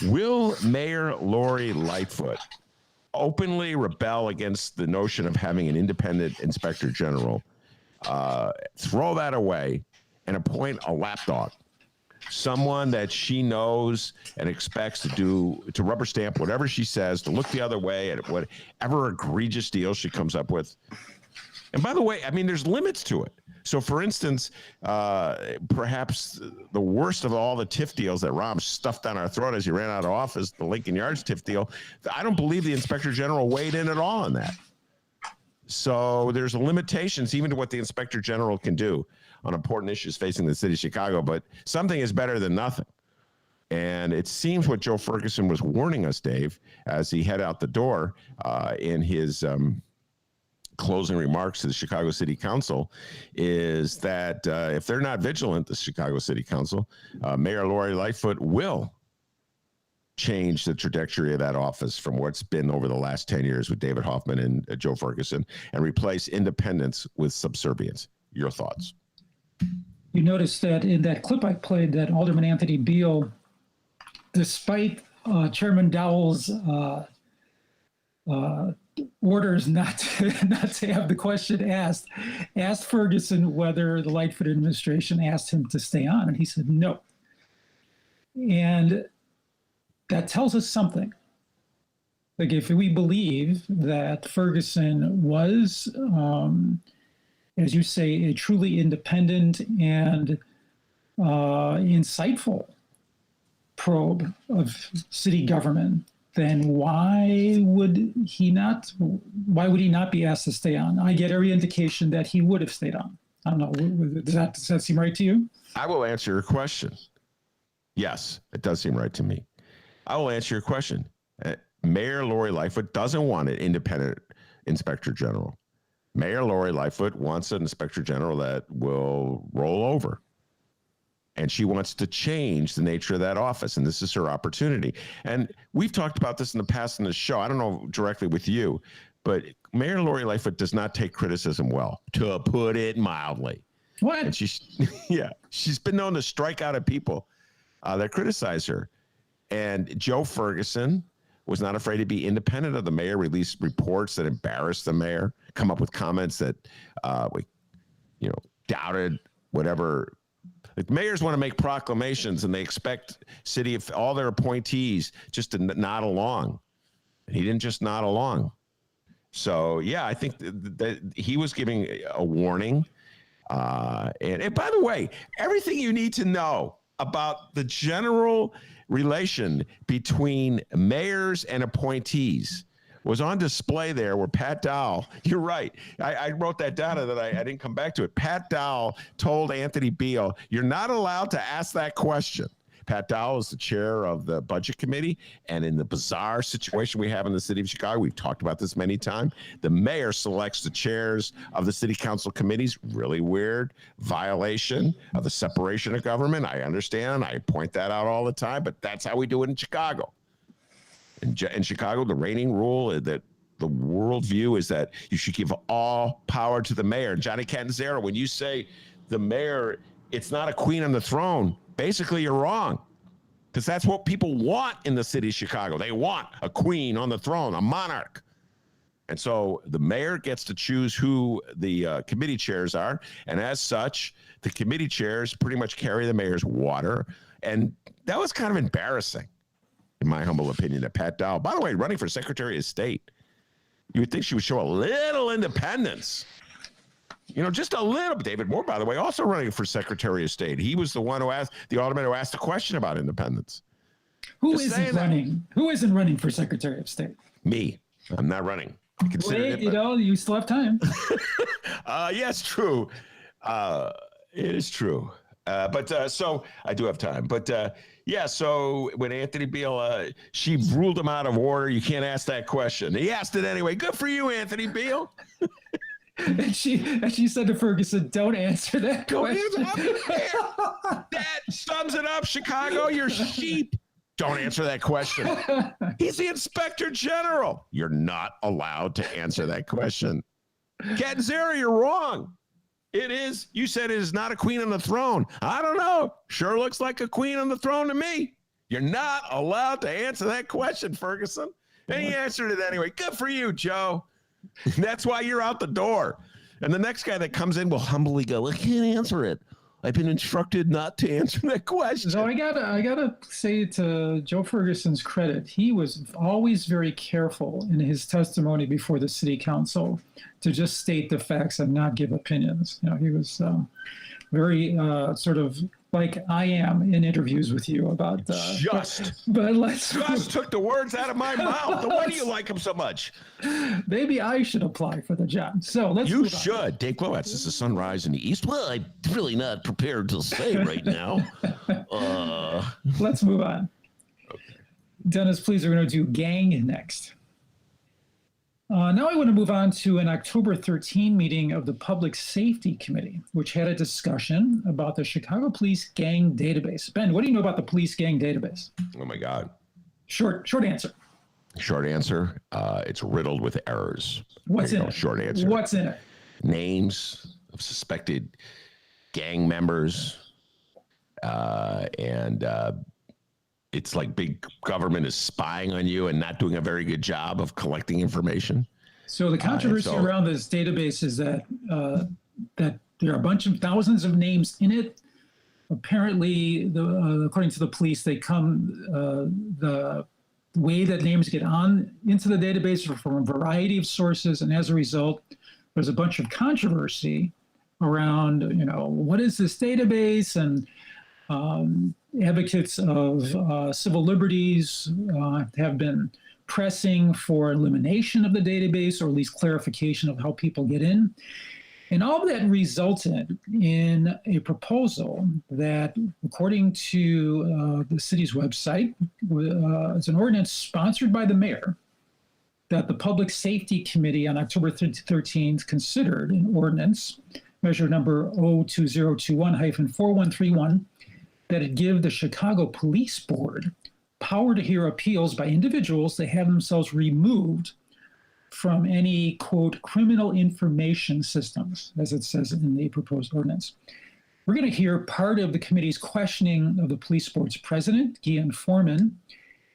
Will Mayor Lori Lightfoot openly rebel against the notion of having an independent inspector general, throw that away, and appoint a lapdog, someone that she knows and expects to rubber stamp whatever she says, to look the other way at whatever egregious deal she comes up with? And by the way, I mean, there's limits to it. So, for instance, perhaps the worst of all the TIF deals that Rahm stuffed down our throat as he ran out of office, the Lincoln Yards TIF deal, I don't believe the Inspector General weighed in at all on that. So there's limitations even to what the Inspector General can do on important issues facing the city of Chicago, but something is better than nothing. And it seems what Joe Ferguson was warning us, Dave, as he head out the door in his closing remarks to the Chicago City Council, is that if they're not vigilant, the Chicago City Council, Mayor Lori Lightfoot will change the trajectory of that office from what's been over the last 10 years with David Hoffman and Joe Ferguson, and replace independence with subservience. Your thoughts? You notice that in that clip I played, that Alderman Anthony Beale, despite Chairman Dowell's orders not to have the question asked Ferguson whether the Lightfoot administration asked him to stay on, and he said no. And that tells us something. Like, if we believe that Ferguson was, as you say, a truly independent and insightful probe of city government, then why would he not be asked to stay on? I get every indication that he would have stayed on. I don't know. Does that seem right to you? I will answer your question. Yes, it does seem right to me. I will answer your question. Mayor Lori Lightfoot doesn't want an independent inspector general. Mayor Lori Lightfoot wants an inspector general that will roll over. And she wants to change the nature of that office. And this is her opportunity. And we've talked about this in the past in the show. I don't know directly with you, but Mayor Lori Lightfoot does not take criticism well, to put it mildly. What? And she's been known to strike out at people that criticize her. And Joe Ferguson was not afraid to be independent of the mayor, release reports that embarrassed the mayor, come up with comments that, doubted whatever. Like, mayors want to make proclamations and they expect all their appointees just to nod along. And he didn't just nod along. So, yeah, I think that he was giving a warning. And by the way, everything you need to know about the general relation between mayors and appointees was on display there, where Pat Dowell, you're right, I wrote that down and then I didn't come back to it. Pat Dowell told Anthony Beale, you're not allowed to ask that question. Pat Dowell is the chair of the budget committee, and in the bizarre situation we have in the city of Chicago, we've talked about this many times, the mayor selects the chairs of the city council committees. Really weird violation of the separation of government. I understand, I point that out all the time, but that's how we do it in Chicago. In Chicago, the reigning rule is that the worldview is that you should give all power to the mayor. Johnny Catanzara, when you say the mayor, it's not a queen on the throne, basically you're wrong, because that's what people want in the city of Chicago. They want a queen on the throne, a monarch. And so the mayor gets to choose who the committee chairs are. And as such, the committee chairs pretty much carry the mayor's water. And that was kind of embarrassing, in my humble opinion, that Pat Dowell, by the way, running for Secretary of State, you would think she would show a little independence, just a little bit. David Moore, by the way, also running for Secretary of State. He was the one who asked the alderman who asked the question about independence. Who isn't running for Secretary of State? Me. I'm not running. Wait, you still have time. Yes, true. It is true. So I do have time. But so when Anthony Beale, she ruled him out of order. You can't ask that question. He asked it anyway. Good for you, Anthony Beale. And she said to Ferguson, "Don't answer that question." That sums it up, Chicago. You're sheep. Don't answer that question. He's the Inspector General. You're not allowed to answer that question. Catanzaro, you're wrong. It is. You said it is not a queen on the throne. I don't know. Sure looks like a queen on the throne to me. You're not allowed to answer that question, Ferguson. And he answered it anyway. Good for you, Joe. That's why you're out the door. And the next guy that comes in will humbly go, I can't answer it. I've been instructed not to answer that question. So I gotta say, to Joe Ferguson's credit, he was always very careful in his testimony before the city council to just state the facts and not give opinions. He was very sort of like I am in interviews with you about but let's just took the words out of my mouth. Why do you like him so much? Maybe I should apply for the job. So let's You should. Dave Glowacz, is the sunrise in the east? Well, I'm really not prepared to say right now. Let's move on. Okay. Dennis, please, we're going to do gang next. Now I want to move on to an October 13 meeting of the Public Safety Committee, which had a discussion about the Chicago Police Gang Database. Ben, what do you know about the Police Gang Database? Oh, my God. Short answer. Short answer, it's riddled with errors. What's in it? Short answer. What's in it? Names of suspected gang members, and it's like big government is spying on you and not doing a very good job of collecting information. So the controversy around this database is that there are a bunch of thousands of names in it. Apparently, according to the police, the way that names get on into the database are from a variety of sources, and as a result, there's a bunch of controversy around, what is this database, and advocates of civil liberties have been pressing for elimination of the database, or at least clarification of how people get in. And all of that resulted in a proposal that, according to the city's website, it's an ordinance sponsored by the mayor that the Public Safety Committee on October 13th considered an ordinance, measure number 02021-4131, that it give the Chicago Police Board power to hear appeals by individuals that have themselves removed from any, quote, criminal information systems, as it says in the proposed ordinance. We're going to hear part of the committee's questioning of the police board's president, Guion Foreman,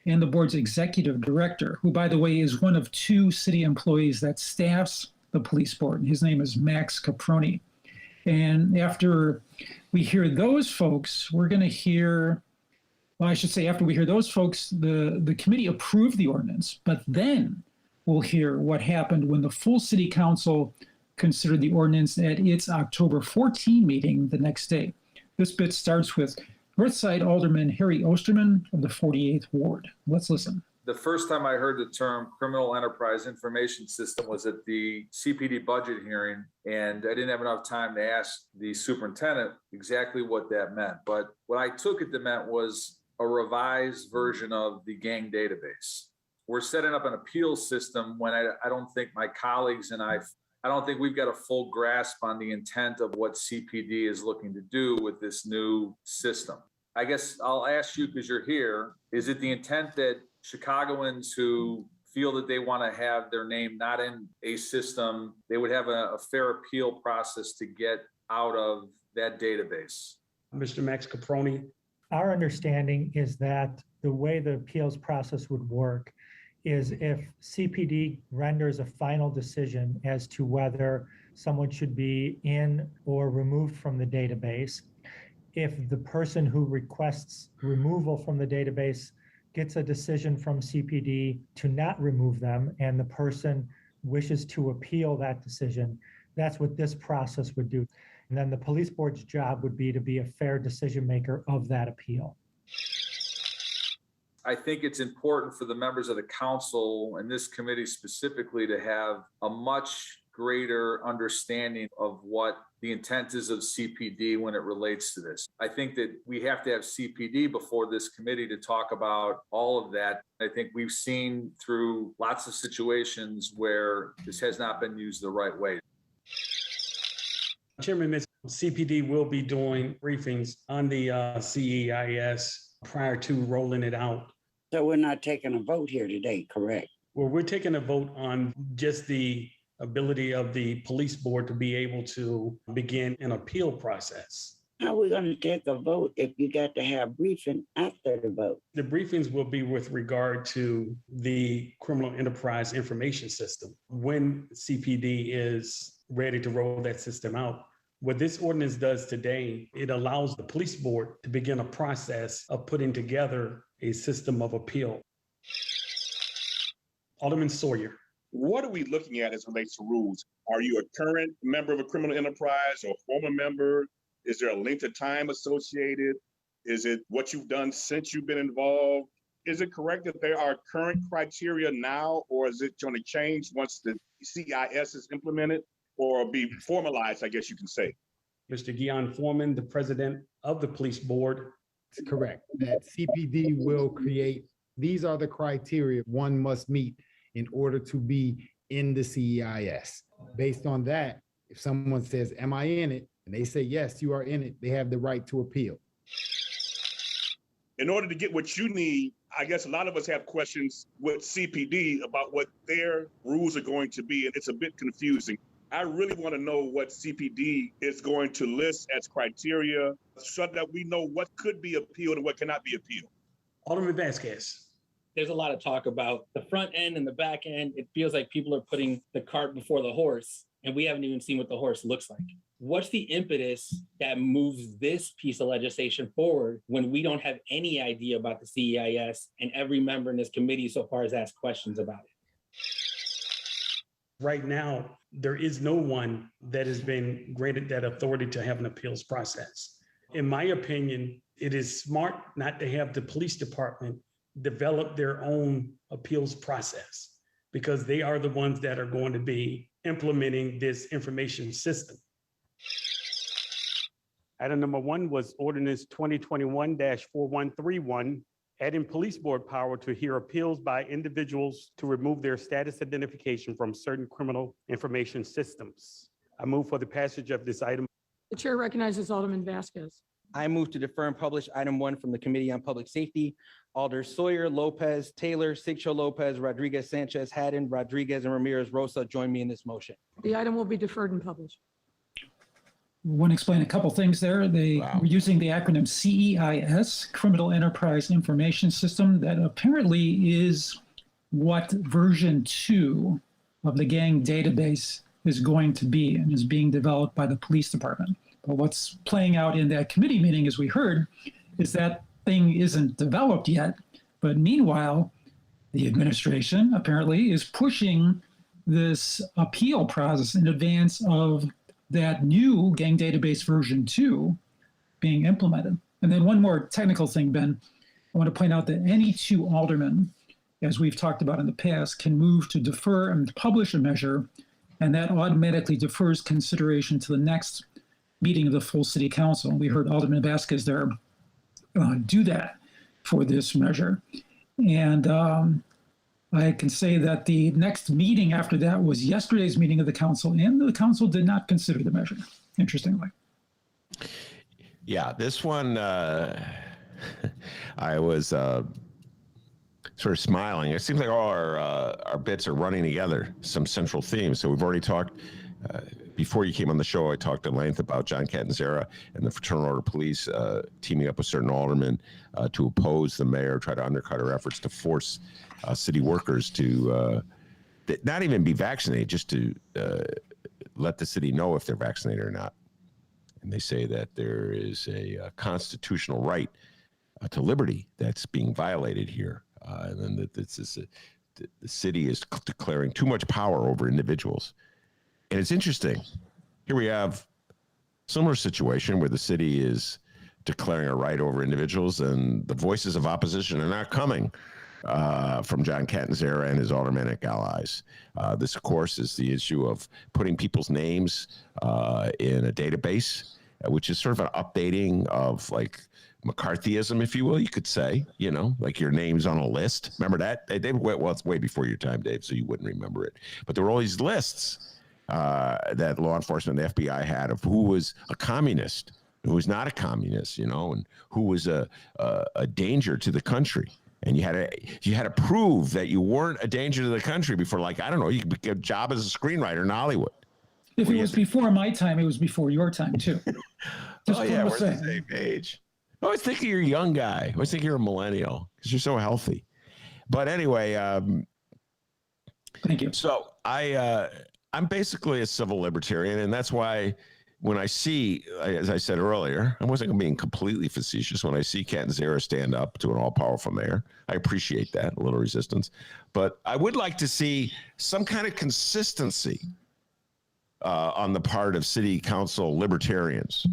and the board's executive director, who, by the way, is one of two city employees that staffs the police board. His name is Max Caproni. And after we hear those folks, we're going to hear, well, I should say after we hear those folks, the committee approved the ordinance, but then we'll hear what happened when the full city council considered the ordinance at its October 14 meeting the next day. This bit starts with Northside Alderman Harry Osterman of the 48th Ward. Let's listen. The first time I heard the term criminal enterprise information system was at the CPD budget hearing, and I didn't have enough time to ask the superintendent exactly what that meant. But what I took it to meant was a revised version of the gang database. We're setting up an appeal system when I don't think my colleagues and I don't think we've got a full grasp on the intent of what CPD is looking to do with this new system. I guess I'll ask you, because you're here, is it the intent that Chicagoans who feel that they want to have their name not in a system, they would have a fair appeal process to get out of that database? Mr. Max Caproni. Our understanding is that the way the appeals process would work is if CPD renders a final decision as to whether someone should be in or removed from the database, if the person who requests removal from the database gets a decision from CPD to not remove them, and the person wishes to appeal that decision, That's what this process would do. And then the police board's job would be to be a fair decision maker of that appeal. I think it's important for the members of the council and this committee specifically to have a much greater understanding of what the intent is of CPD when it relates to this. I think that we have to have CPD before this committee to talk about all of that. I think we've seen through lots of situations where this has not been used the right way. Chairman, Ms. CPD will be doing briefings on the CEIS prior to rolling it out. So we're not taking a vote here today, correct? Well, we're taking a vote on just the ability of the police board to be able to begin an appeal process. How are we going to take a vote if you got to have briefing after the vote? The briefings will be with regard to the criminal enterprise information system. When CPD is ready to roll that system out, what this ordinance does today, it allows the police board to begin a process of putting together a system of appeal. Alderman Sawyer. What are we looking at as it relates to rules? Are you a current member of a criminal enterprise or a former member? Is there a length of time associated? Is it what you've done since you've been involved? Is it correct that there are current criteria now, or is it going to change once the CIS is implemented or be formalized, I guess you can say? Mr. Guion Foreman, the president of the police board. It's correct. That CPD will create, these are the criteria one must meet in order to be in the CEIS. Based on that, if someone says, am I in it? And they say, yes, you are in it, they have the right to appeal. In order to get what you need, I guess a lot of us have questions with CPD about what their rules are going to be, and it's a bit confusing. I really want to know what CPD is going to list as criteria so that we know what could be appealed and what cannot be appealed. Alderman Vasquez. There's a lot of talk about the front end and the back end. It feels like people are putting the cart before the horse, and we haven't even seen what the horse looks like. What's the impetus that moves this piece of legislation forward when we don't have any idea about the CEIS and every member in this committee so far has asked questions about it? Right now, there is no one that has been granted that authority to have an appeals process. In my opinion, it is smart not to have the police department develop their own appeals process because they are the ones that are going to be implementing this information system. Item number 1 was ordinance 2021-4131, adding police board power to hear appeals by individuals to remove their status identification from certain criminal information systems. I move for the passage of this item. The chair recognizes Alderman Vasquez. I move to defer and publish item 1 from the Committee on Public Safety. Alders Sawyer, Lopez, Taylor, Sigcho Lopez, Rodriguez, Sanchez, Haddon, Rodriguez, and Ramirez Rosa join me in this motion. The item will be deferred and published. I want to explain a couple things there. We're using the acronym CEIS, Criminal Enterprise Information System. That apparently is what version 2 of the gang database is going to be and is being developed by the police department. But what's playing out in that committee meeting, as we heard, is that thing isn't developed yet. But meanwhile, the administration apparently is pushing this appeal process in advance of that new gang database version 2 being implemented. And then one more technical thing, Ben. I want to point out that any 2 aldermen, as we've talked about in the past, can move to defer and publish a measure, and that automatically defers consideration to the next meeting of the full city council. We heard Alderman Vasquez there do that for this measure. And I can say that the next meeting after that was yesterday's meeting of the council, and the council did not consider the measure, interestingly. Yeah, this one, I was sort of smiling. It seems like all our bits are running together, some central themes. So we've already talked, before you came on the show, I talked at length about John Catanzara and the Fraternal Order Police teaming up with certain aldermen to oppose the mayor, try to undercut her efforts to force city workers to not even be vaccinated, just to let the city know if they're vaccinated or not. And they say that there is a constitutional right to liberty that's being violated here. And then that the city is declaring too much power over individuals. And it's interesting. Here we have similar situation where the city is declaring a right over individuals, and the voices of opposition are not coming from John Catanzara and his aldermanic allies. This, of course, is the issue of putting people's names in a database, which is sort of an updating of like McCarthyism, if you will, you could say, you know, like your name's on a list. Remember that? Well, it's way before your time, Dave, so you wouldn't remember it. But there were all these lists that law enforcement and the FBI had of who was a communist, who was not a communist, you know, and who was a danger to the country. And you had to prove that you weren't a danger to the country before, like, I don't know, you could get a job as a screenwriter in Hollywood. If it was before my time, it was before your time too. Oh yeah, we're the same age. I always think you're a young guy. I always think you're a millennial because you're so healthy. But anyway, thank you. So I'm basically a civil libertarian, and that's why when I see, as I said earlier, I wasn't being completely facetious. When I see Catanzara stand up to an all-powerful mayor, I appreciate that, a little resistance. But I would like to see some kind of consistency on the part of city council libertarians.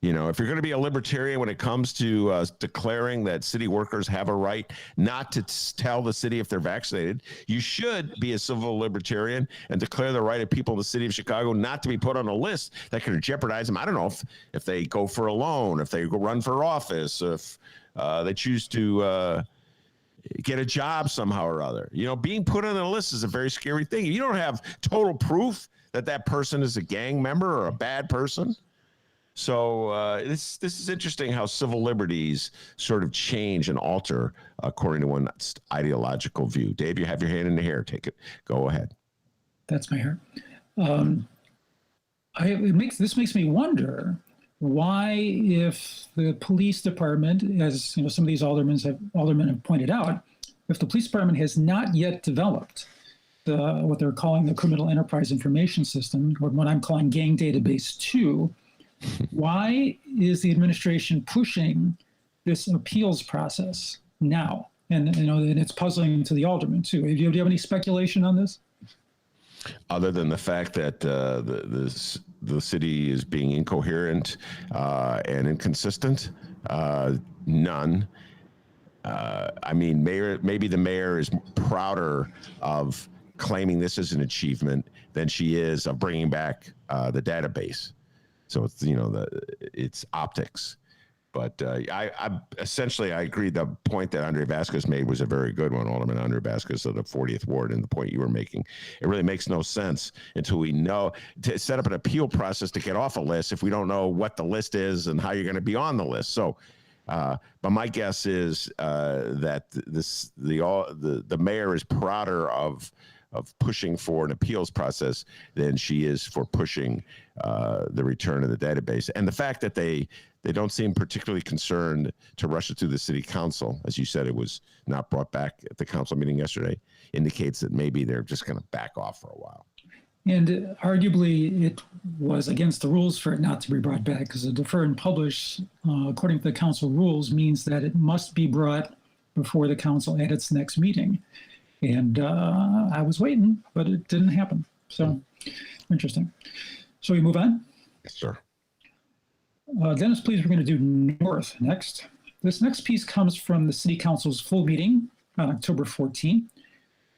You know, if you're going to be a libertarian when it comes to declaring that city workers have a right not to tell the city if they're vaccinated, you should be a civil libertarian and declare the right of people in the city of Chicago not to be put on a list that could jeopardize them. I don't know if they go for a loan, if they go run for office, if they choose to get a job somehow or other. You know, being put on a list is a very scary thing. You don't have total proof that that person is a gang member or a bad person. So this is interesting how civil liberties sort of change and alter according to one ideological view. Dave, you have your hand in the hair. Take it. Go ahead. That's my hair. This makes me wonder why, if the police department, as you know, some of these aldermen have pointed out, if the police department has not yet developed what they're calling the Criminal Enterprise Information System, or what I'm calling Gang Database 2, why is the administration pushing this appeals process now? And you know, and it's puzzling to the aldermen too. Do you have any speculation on this? Other than the fact that the city is being incoherent and inconsistent, none. I mean, maybe the mayor is prouder of claiming this as an achievement than she is of bringing back the database. So it's, you know, it's optics. But I essentially agree. The point that Andre Vasquez made was a very good one, Alderman Andre Vasquez of the 40th Ward, and the point you were making. It really makes no sense until we know to set up an appeal process to get off a list if we don't know what the list is and how you're going to be on the list. So, but my guess is that the mayor is prouder of pushing for an appeals process than she is for pushing the return of the database. And the fact that they don't seem particularly concerned to rush it through the city council, as you said, it was not brought back at the council meeting yesterday, indicates that maybe they're just going to back off for a while. And arguably, it was against the rules for it not to be brought back, because the defer and publish, according to the council rules, means that it must be brought before the council at its next meeting. And I was waiting, but it didn't happen. So interesting. So we move on? Yes, sir. Dennis, please, we're going to do North next. This next piece comes from the City Council's full meeting on October 14th.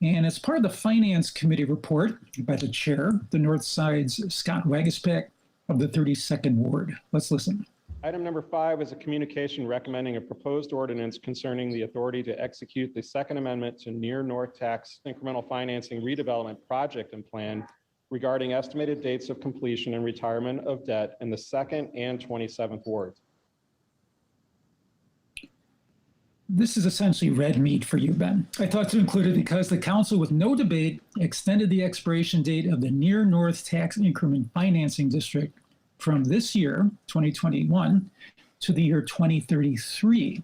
And it's part of the Finance Committee report by the chair, the North Side's Scott Wagaspack of the 32nd Ward. Let's listen. Item number 5 is a communication recommending a proposed ordinance concerning the authority to execute the Second Amendment to Near North Tax Incremental Financing Redevelopment Project and Plan regarding estimated dates of completion and retirement of debt in the 2nd and 27th wards. This is essentially red meat for you, Ben. I thought to include it because the council, with no debate, extended the expiration date of the Near North Tax Increment Financing District from this year, 2021, to the year 2033.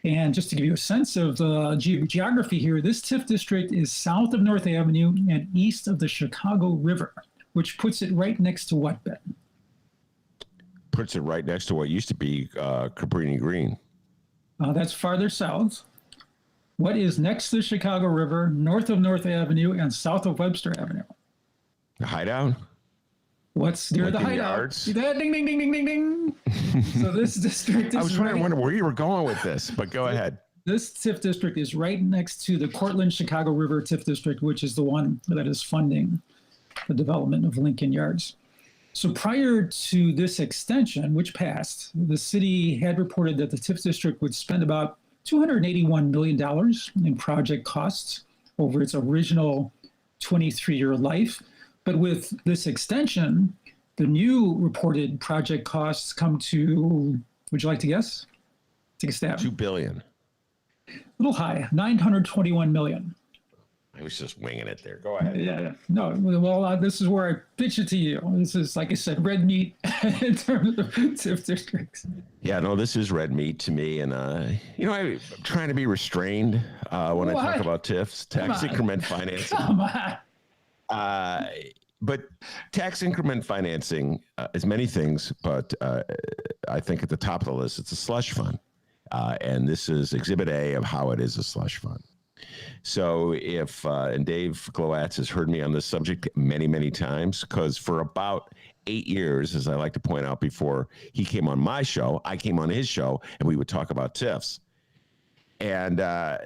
And just to give you a sense of the geography here, this TIF district is south of North Avenue and east of the Chicago River, which puts it right next to what, Ben? Puts it right next to what used to be Cabrini Green. That's farther south. What is next to the Chicago River, north of North Avenue, and south of Webster Avenue? The hideout? What's near the Lincoln hideout? Yards? See that? Ding, ding, ding, ding, ding, ding. So this district is I was trying to wonder where you were going with this, but go ahead. This TIF district is right next to the Cortland-Chicago River TIF district, which is the one that is funding the development of Lincoln Yards. So prior to this extension, which passed, the city had reported that the TIF district would spend about $281 million in project costs over its original 23-year life. But with this extension, the new reported project costs come to, would you like to guess? Take a stab. $2 billion. A little high, 921 million. I was just winging it there. Go ahead. Yeah, no, well, this is where I pitch it to you. This is, like I said, red meat in terms of TIF districts. Yeah, no, this is red meat to me. And, I'm trying to be restrained when I talk about TIFs, tax increment financing. Come on. But tax increment financing is many things, but I think at the top of the list, it's a slush fund. And this is Exhibit A of how it is a slush fund. So and Dave Glowacz has heard me on this subject many, many times, because for about 8 years, as I like to point out, before he came on my show, I came on his show, and we would talk about TIFs. And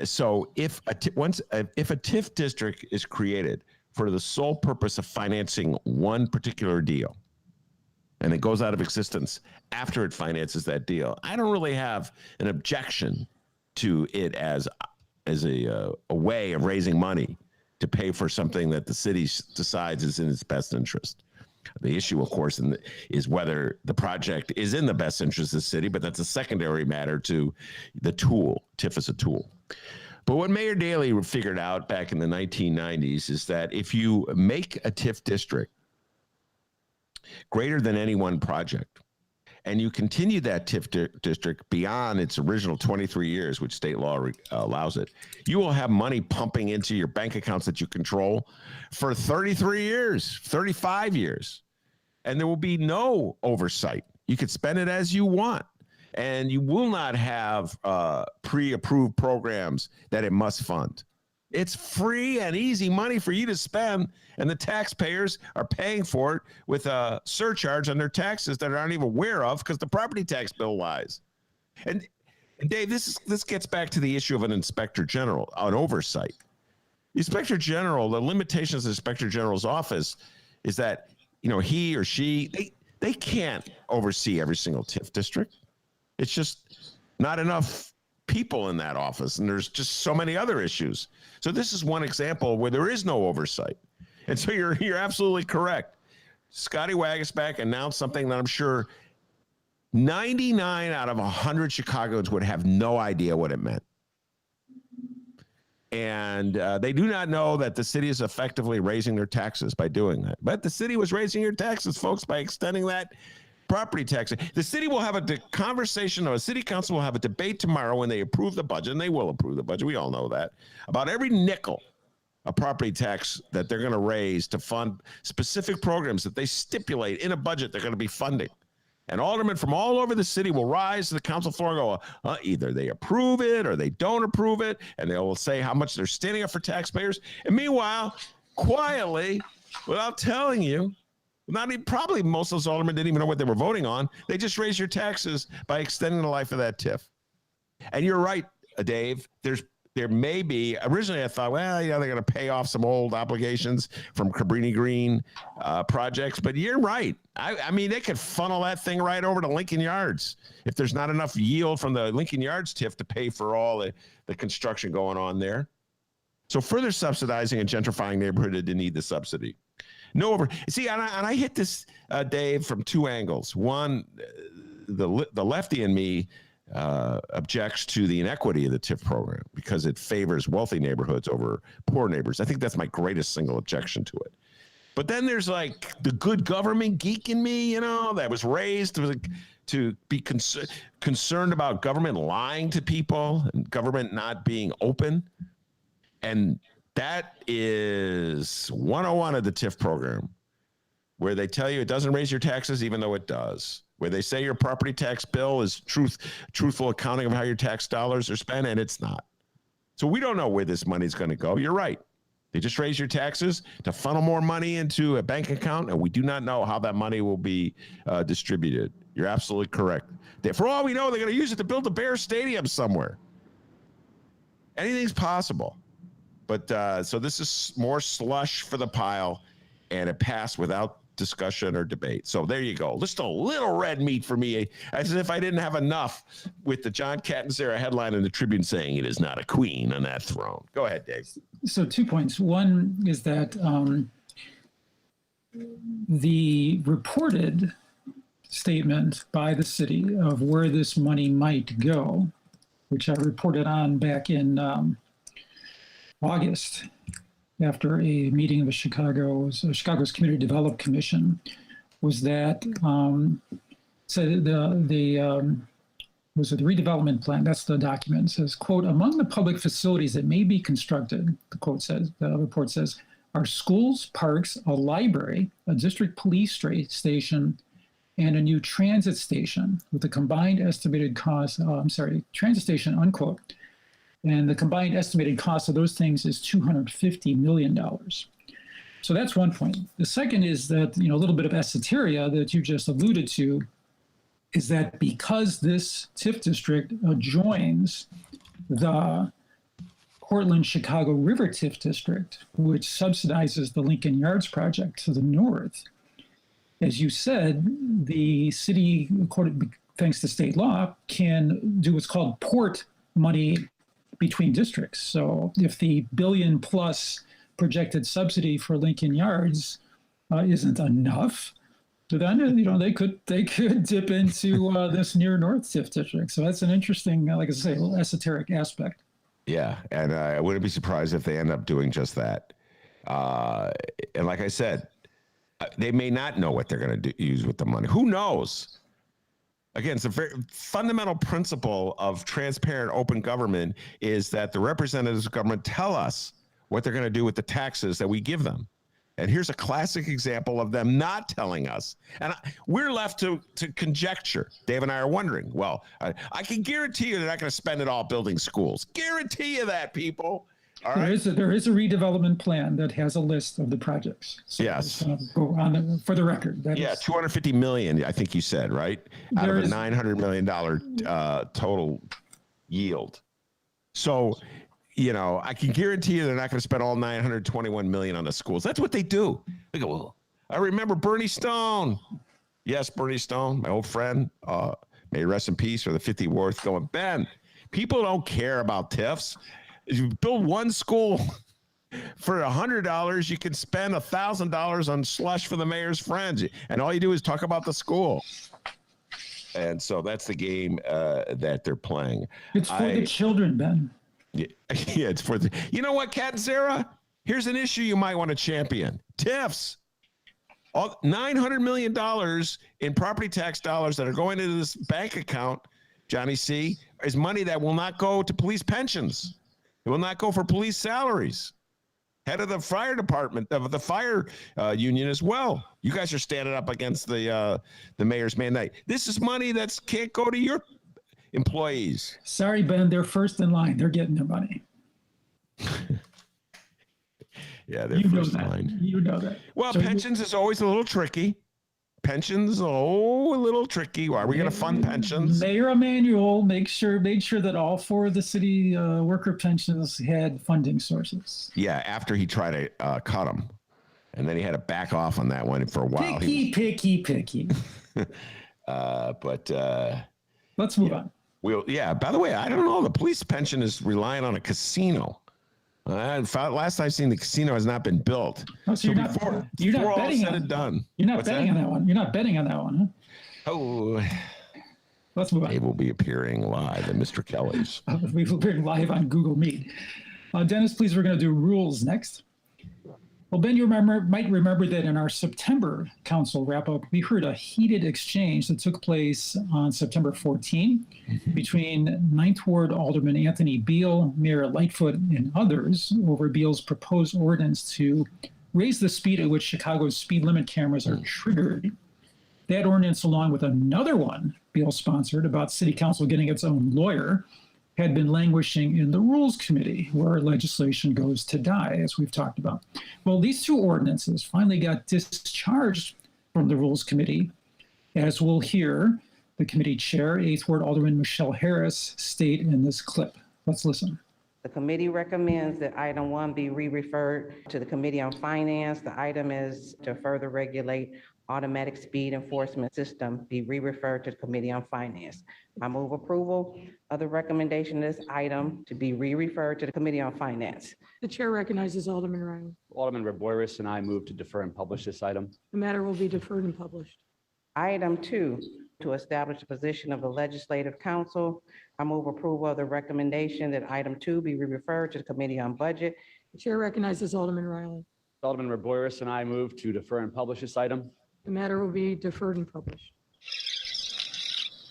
so if a TIF district is created for the sole purpose of financing one particular deal, and it goes out of existence after it finances that deal, I don't really have an objection to it as a way of raising money to pay for something that the city decides is in its best interest. The issue, of course, is whether the project is in the best interest of the city, but that's a secondary matter to the tool. TIF is a tool. But what Mayor Daley figured out back in the 1990s is that if you make a TIF district greater than any one project, and you continue that TIF district beyond its original 23 years, which state law allows it, you will have money pumping into your bank accounts that you control for 33 years, 35 years. And there will be no oversight. You could spend it as you want. And you will not have pre-approved programs that it must fund. It's free and easy money for you to spend, and the taxpayers are paying for it with a surcharge on their taxes that they aren't even aware of because the property tax bill lies. And Dave, this gets back to the issue of an inspector general, an oversight. The inspector general, the limitations of the inspector general's office is that, he or she, they can't oversee every single TIF district. It's just not enough people in that office, and there's just so many other issues. So this is one example where there is no oversight. And so you're absolutely correct. Scotty Wagasback announced something that I'm sure 99 out of 100 Chicagoans would have no idea what it meant. And they do not know that the city is effectively raising their taxes by doing that. But the city was raising your taxes, folks, by extending that property tax. The city will have a conversation, or a city council will have a debate tomorrow when they approve the budget, and they will approve the budget. We all know that, about every nickel of property tax that they're going to raise to fund specific programs that they stipulate in a budget they're going to be funding. And aldermen from all over the city will rise to the council floor and go, either they approve it or they don't approve it, and they will say how much they're standing up for taxpayers. And meanwhile, quietly, without telling you, probably most of those aldermen didn't even know what they were voting on. They just raised your taxes by extending the life of that TIF. And you're right, Dave. There may be, originally I thought, they're going to pay off some old obligations from Cabrini Green projects, but you're right. I mean, they could funnel that thing right over to Lincoln Yards if there's not enough yield from the Lincoln Yards TIF to pay for all the construction going on there. So further subsidizing and gentrifying neighborhood didn't need the subsidy. See, and I hit this, Dave, from two angles. One, the lefty in me objects to the inequity of the TIF program because it favors wealthy neighborhoods over poor neighbors. I think that's my greatest single objection to it. But then there's like the good government geek in me, that was raised to be concerned about government lying to people and government not being open. And that is 101 of the TIF program, where they tell you it doesn't raise your taxes, even though it does. Where they say your property tax bill is truthful accounting of how your tax dollars are spent, and it's not. So we don't know where this money is going to go. You're right. They just raise your taxes to funnel more money into a bank account, and we do not know how that money will be distributed. You're absolutely correct. For all we know, they're going to use it to build a Bears stadium somewhere. Anything's possible. But so this is more slush for the pile, and it passed without discussion or debate. So there you go. Just a little red meat for me, as if I didn't have enough with the John Catanzara headline in the Tribune saying it is not a queen on that throne. Go ahead, Dave. So 2 points. One is that the reported statement by the city of where this money might go, which I reported on back in August, after a meeting of the Chicago's Community Development Commission, was that said the redevelopment plan. That's the document. It says, quote, among the public facilities that may be constructed, the report says, are schools, parks, a library, a district police station, and a new transit station with a combined estimated cost. Transit station, unquote. And the combined estimated cost of those things is $250 million. So that's one point. The second is that, a little bit of esoteria that you just alluded to is that because this TIF district adjoins the Portland-Chicago River TIF district, which subsidizes the Lincoln Yards project to the north, as you said, the city, thanks to state law, can do what's called port money between districts. So if the billion plus projected subsidy for Lincoln Yards isn't enough, so then they could dip into this near north TIF district. So that's an interesting, like I say, a little esoteric aspect. Yeah, and I wouldn't be surprised if they end up doing just that. And like I said, they may not know what they're going to use with the money. Who knows? Again, it's a very fundamental principle of transparent, open government is that the representatives of government tell us what they're going to do with the taxes that we give them. And here's a classic example of them not telling us. And we're left to conjecture. Dave and I are wondering, well, I can guarantee you they're not going to spend it all building schools. Guarantee you that, people. All right. There is a redevelopment plan that has a list of the projects. So yes. Go on for the record. $250 million, I think you said, right? Out of a $900 million total yield. So, I can guarantee you they're not going to spend all $921 million on the schools. That's what they do. They go, well, I remember Bernie Stone. Yes, Bernie Stone, my old friend. May he rest in peace, for the 54th going, Ben, people don't care about TIFs. If you build one school for $100, you can spend $1,000 on slush for the mayor's friends, and all you do is talk about the school. And so that's the game that they're playing. It's for the children, Ben. Yeah, it's for the. You know what, Catanzara? Here's an issue you might want to champion: TIFs. All $900 million in property tax dollars that are going into this bank account, Johnny C, is money that will not go to police pensions. It will not go for police salaries. Head of the fire department, of the fire union as well. You guys are standing up against the mayor's mandate. This is money that can't go to your employees. Sorry, Ben, they're first in line. They're getting their money. Yeah, they're first in line. You know that. Well, so pensions is always a little tricky. Pensions, a little tricky. Are we going to fund pensions? Mayor Emanuel made sure that all 4 of the city worker pensions had funding sources. Yeah, after he tried to cut them. And then he had to back off on that one for a while. Picky. But let's move on. By the way, I don't know. The police pension is relying on a casino. Last I've seen, the casino has not been built. Oh, so you're not betting on it. Done. You're not betting on that one. You're not betting on that one, huh? Oh, let's move on. They will be appearing live at Mr. Kelly's. We will be live on Google Meet. Dennis, please, we're going to do rules next. Well, Ben, you might remember that in our September council wrap-up, we heard a heated exchange that took place on September 14 between Ninth Ward Alderman Anthony Beal, Mayor Lightfoot, and others over Beal's proposed ordinance to raise the speed at which Chicago's speed limit cameras are triggered. That ordinance, along with another one Beal sponsored about city council getting its own lawyer, had been languishing in the Rules Committee, where legislation goes to die, as we've talked about. Well, these two ordinances finally got discharged from the Rules Committee, as we'll hear the committee chair, 8th Ward Alderman Michelle Harris, state in this clip. Let's listen. The committee recommends that item 1 be re-referred to the Committee on Finance. The item is to further regulate automatic speed enforcement system be re-referred to the Committee on Finance. I move approval of the recommendation of this item to be re-referred to the Committee on Finance. The chair recognizes Alderman Riley. Alderman Reboyras and I move to defer and publish this item. The matter will be deferred and published. Item 2, to establish the position of the Legislative Council. I move approval of the recommendation that item 2 be re-referred to the Committee on Budget. The chair recognizes Alderman Riley. Alderman Reboyras and I move to defer and publish this item. The matter will be deferred and published.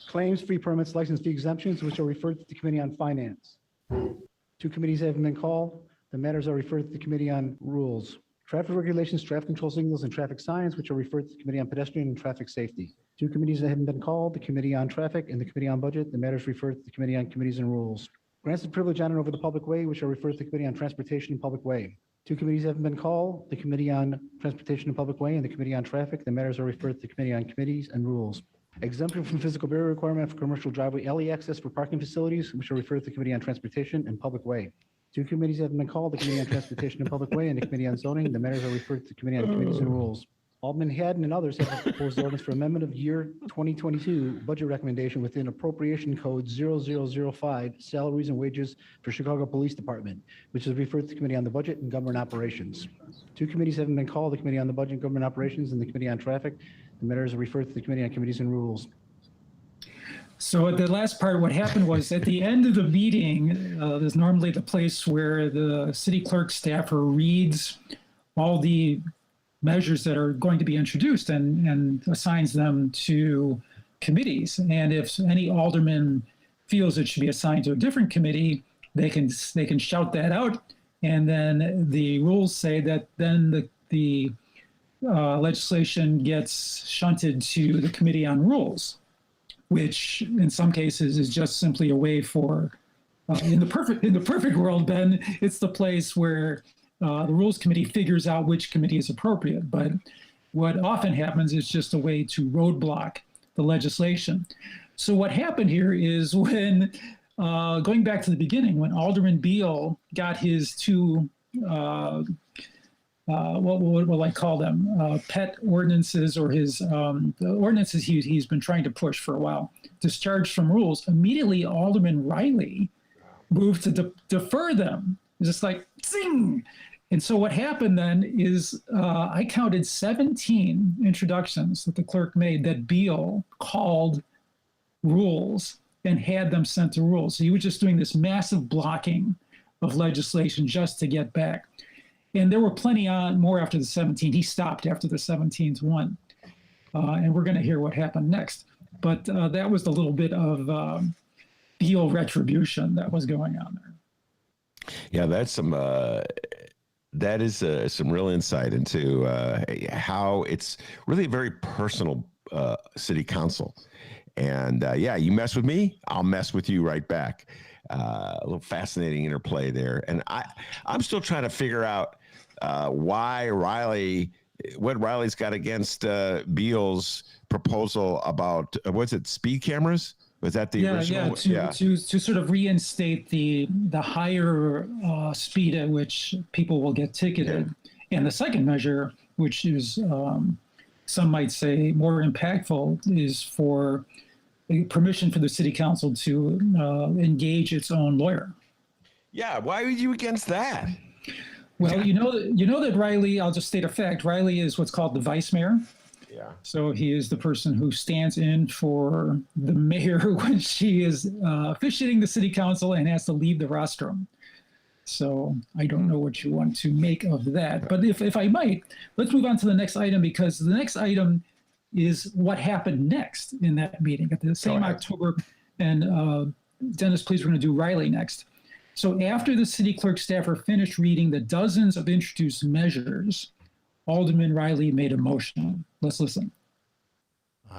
Claims, fee permits, license fee exemptions, which are referred to the Committee on Finance. 2 committees have been called. The matters are referred to the Committee on Rules. Traffic regulations, traffic control signals, and traffic signs, which are referred to the Committee on Pedestrian and Traffic Safety. 2 committees that haven't been called, the Committee on Traffic and the Committee on Budget. The matters referred to the Committee on Committees and Rules. Grants of privilege on and over the public way, which are referred to the Committee on Transportation and Public Way. 2 committees haven't been called, the Committee on Transportation and Public Way and the Committee on Traffic. The matters are referred to the Committee on Committees and Rules. Exemption from physical barrier requirement for commercial driveway alley access for parking facilities, which are referred to the Committee on Transportation and Public Way. 2 committees have been called, the Committee on Transportation and Public Way and the Committee on Zoning. The matters are referred to the Committee on Committees and Rules. Alderman Haddon and others have proposed ordinance for amendment of year 2022 budget recommendation within Appropriation Code 0005, salaries and wages for Chicago Police Department, which is referred to the Committee on the Budget and Government Operations. 2 committees haven't been called, the Committee on the Budget and Government Operations and the Committee on Traffic. The matters are referred to the Committee on Committees and Rules. So at the last part, what happened was at the end of the meeting, there's normally the place where the city clerk staffer reads all the measures that are going to be introduced and assigns them to committees. And if any alderman feels it should be assigned to a different committee, they can shout that out. And then the rules say that then the legislation gets shunted to the Committee on Rules, which in some cases is just simply a way for, in the perfect world, Ben, it's the place where the Rules Committee figures out which committee is appropriate. But what often happens is just a way to roadblock the legislation. So what happened here is when, going back to the beginning, when Alderman Beal got his 2 what will I call them? Pet ordinances, or his the ordinances he's been trying to push for a while, discharged from rules. Immediately, Alderman Riley moved to defer them. It's just like, zing! And so what happened then is I counted 17 introductions that the clerk made that Beal called rules and had them sent to rules. So he was just doing this massive blocking of legislation just to get back. And there were plenty more after the 17. He stopped after the 17th one. And we're going to hear what happened next. But that was the little bit of Beal retribution that was going on there. Yeah, that's some. That is some real insight into how it's really a very personal city council. And yeah, you mess with me, I'll mess with you right back. A little fascinating interplay there. And I'm still trying to figure out what Riley's got against Beal's proposal about, what's it, speed cameras? Was that the original? To sort of reinstate the higher speed at which people will get ticketed. And the second measure, which is some might say more impactful, is for permission for the city council to engage its own lawyer. Yeah, why are you against that? Well, you know that Riley, I'll just state a fact, Riley is what's called the vice mayor. Yeah. So he is the person who stands in for the mayor when she is officiating the city council and has to leave the rostrum. So I don't know what you want to make of that. But if I might, let's move on to the next item, because the next item is what happened next in that meeting at the same October. And Dennis, please, we're going to do Riley next. So after the city clerk staffer finished reading the dozens of introduced measures, Alderman Riley made a motion. Let's listen.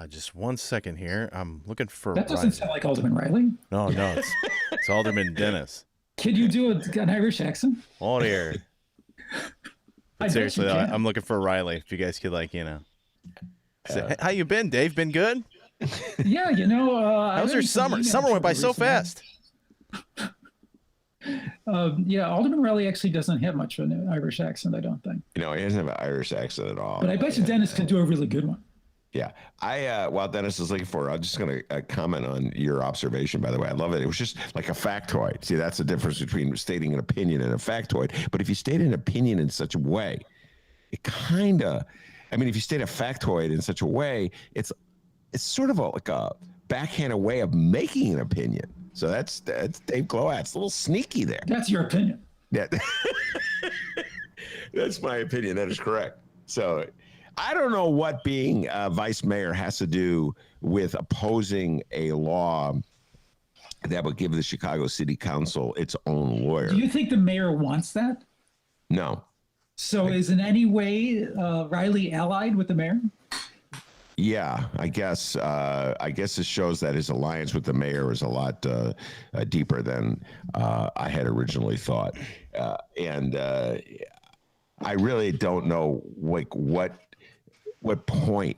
Just 1 second here. I'm looking for. That doesn't sound like Alderman Riley. No, it's Alderman Dennis. Could you do an Irish accent? Hold here. I Seriously, bet you can. I'm looking for Riley. If you guys could, say, how you been, Dave? Been good? Yeah, How was your summer? Summer went by so fast. Yeah, Alderman Riley actually doesn't have much of an Irish accent, I don't think. He doesn't have an Irish accent at all. But I bet you Dennis could do a really good one. Yeah. While Dennis is looking for it, I'm just going to comment on your observation, by the way. I love it. It was just like a factoid. See, that's the difference between stating an opinion and a factoid. But if you state an opinion in such a way, it kind of, if you state a factoid in such a way, it's sort of like a backhanded way of making an opinion. So that's Dave Glowacz. A little sneaky there. That's your opinion. Yeah. That's my opinion. That is correct. So I don't know what being vice mayor has to do with opposing a law that would give the Chicago City Council its own lawyer. Do you think the mayor wants that? No. So is in any way Riley allied with the mayor? Yeah, I guess it shows that his alliance with the mayor is a lot deeper than I had originally thought. And I really don't know what point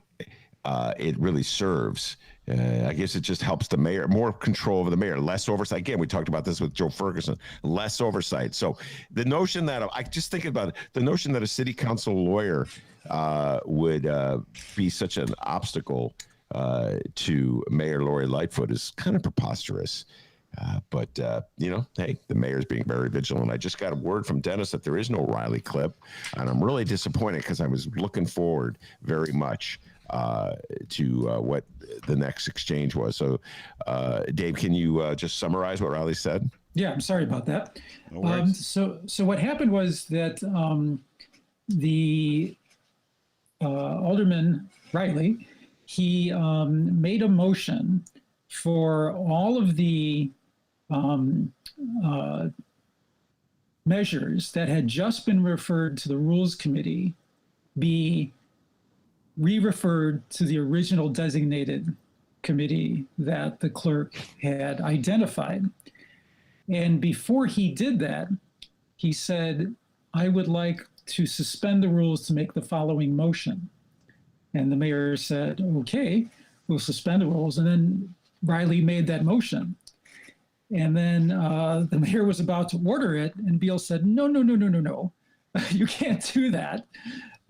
it really serves. I guess it just helps the mayor, more control over the mayor, less oversight. Again, we talked about this with Joe Ferguson, less oversight. So the notion that I just think about it, the notion that a city council lawyer would be such an obstacle to Mayor Lori Lightfoot is kind of preposterous. But hey, the mayor's being very vigilant. I just got a word from Dennis that there is no Riley clip, and I'm really disappointed because I was looking forward very much to what the next exchange was. So, Dave, can you just summarize what Riley said? Yeah, I'm sorry about that. No worries. So what happened was that the Alderman Riley, he made a motion for all of the measures that had just been referred to the Rules Committee be re-referred to the original designated committee that the clerk had identified. And before he did that, he said, I would like to suspend the rules to make the following motion. And the mayor said, okay, we'll suspend the rules. And then Riley made that motion. And then the mayor was about to order it, and Beal said, no, you can't do that.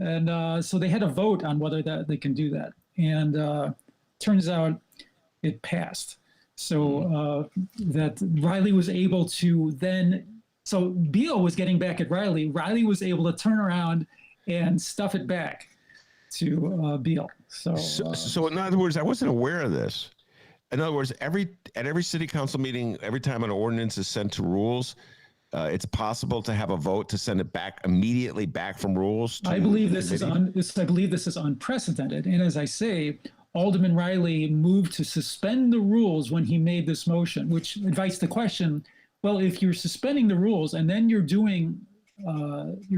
And so they had a vote on whether that they can do that. And turns out it passed. So that Riley was able to then, so Beal was getting back at Riley. Riley was able to turn around and stuff it back to Beal. So in other words, I wasn't aware of this. In other words, at every city council meeting, every time an ordinance is sent to rules, it's possible to have a vote to send it back immediately back from rules. I believe this is unprecedented. And as I say, Alderman Riley moved to suspend the rules when he made this motion, which invites the question, well, if you're suspending the rules and then you're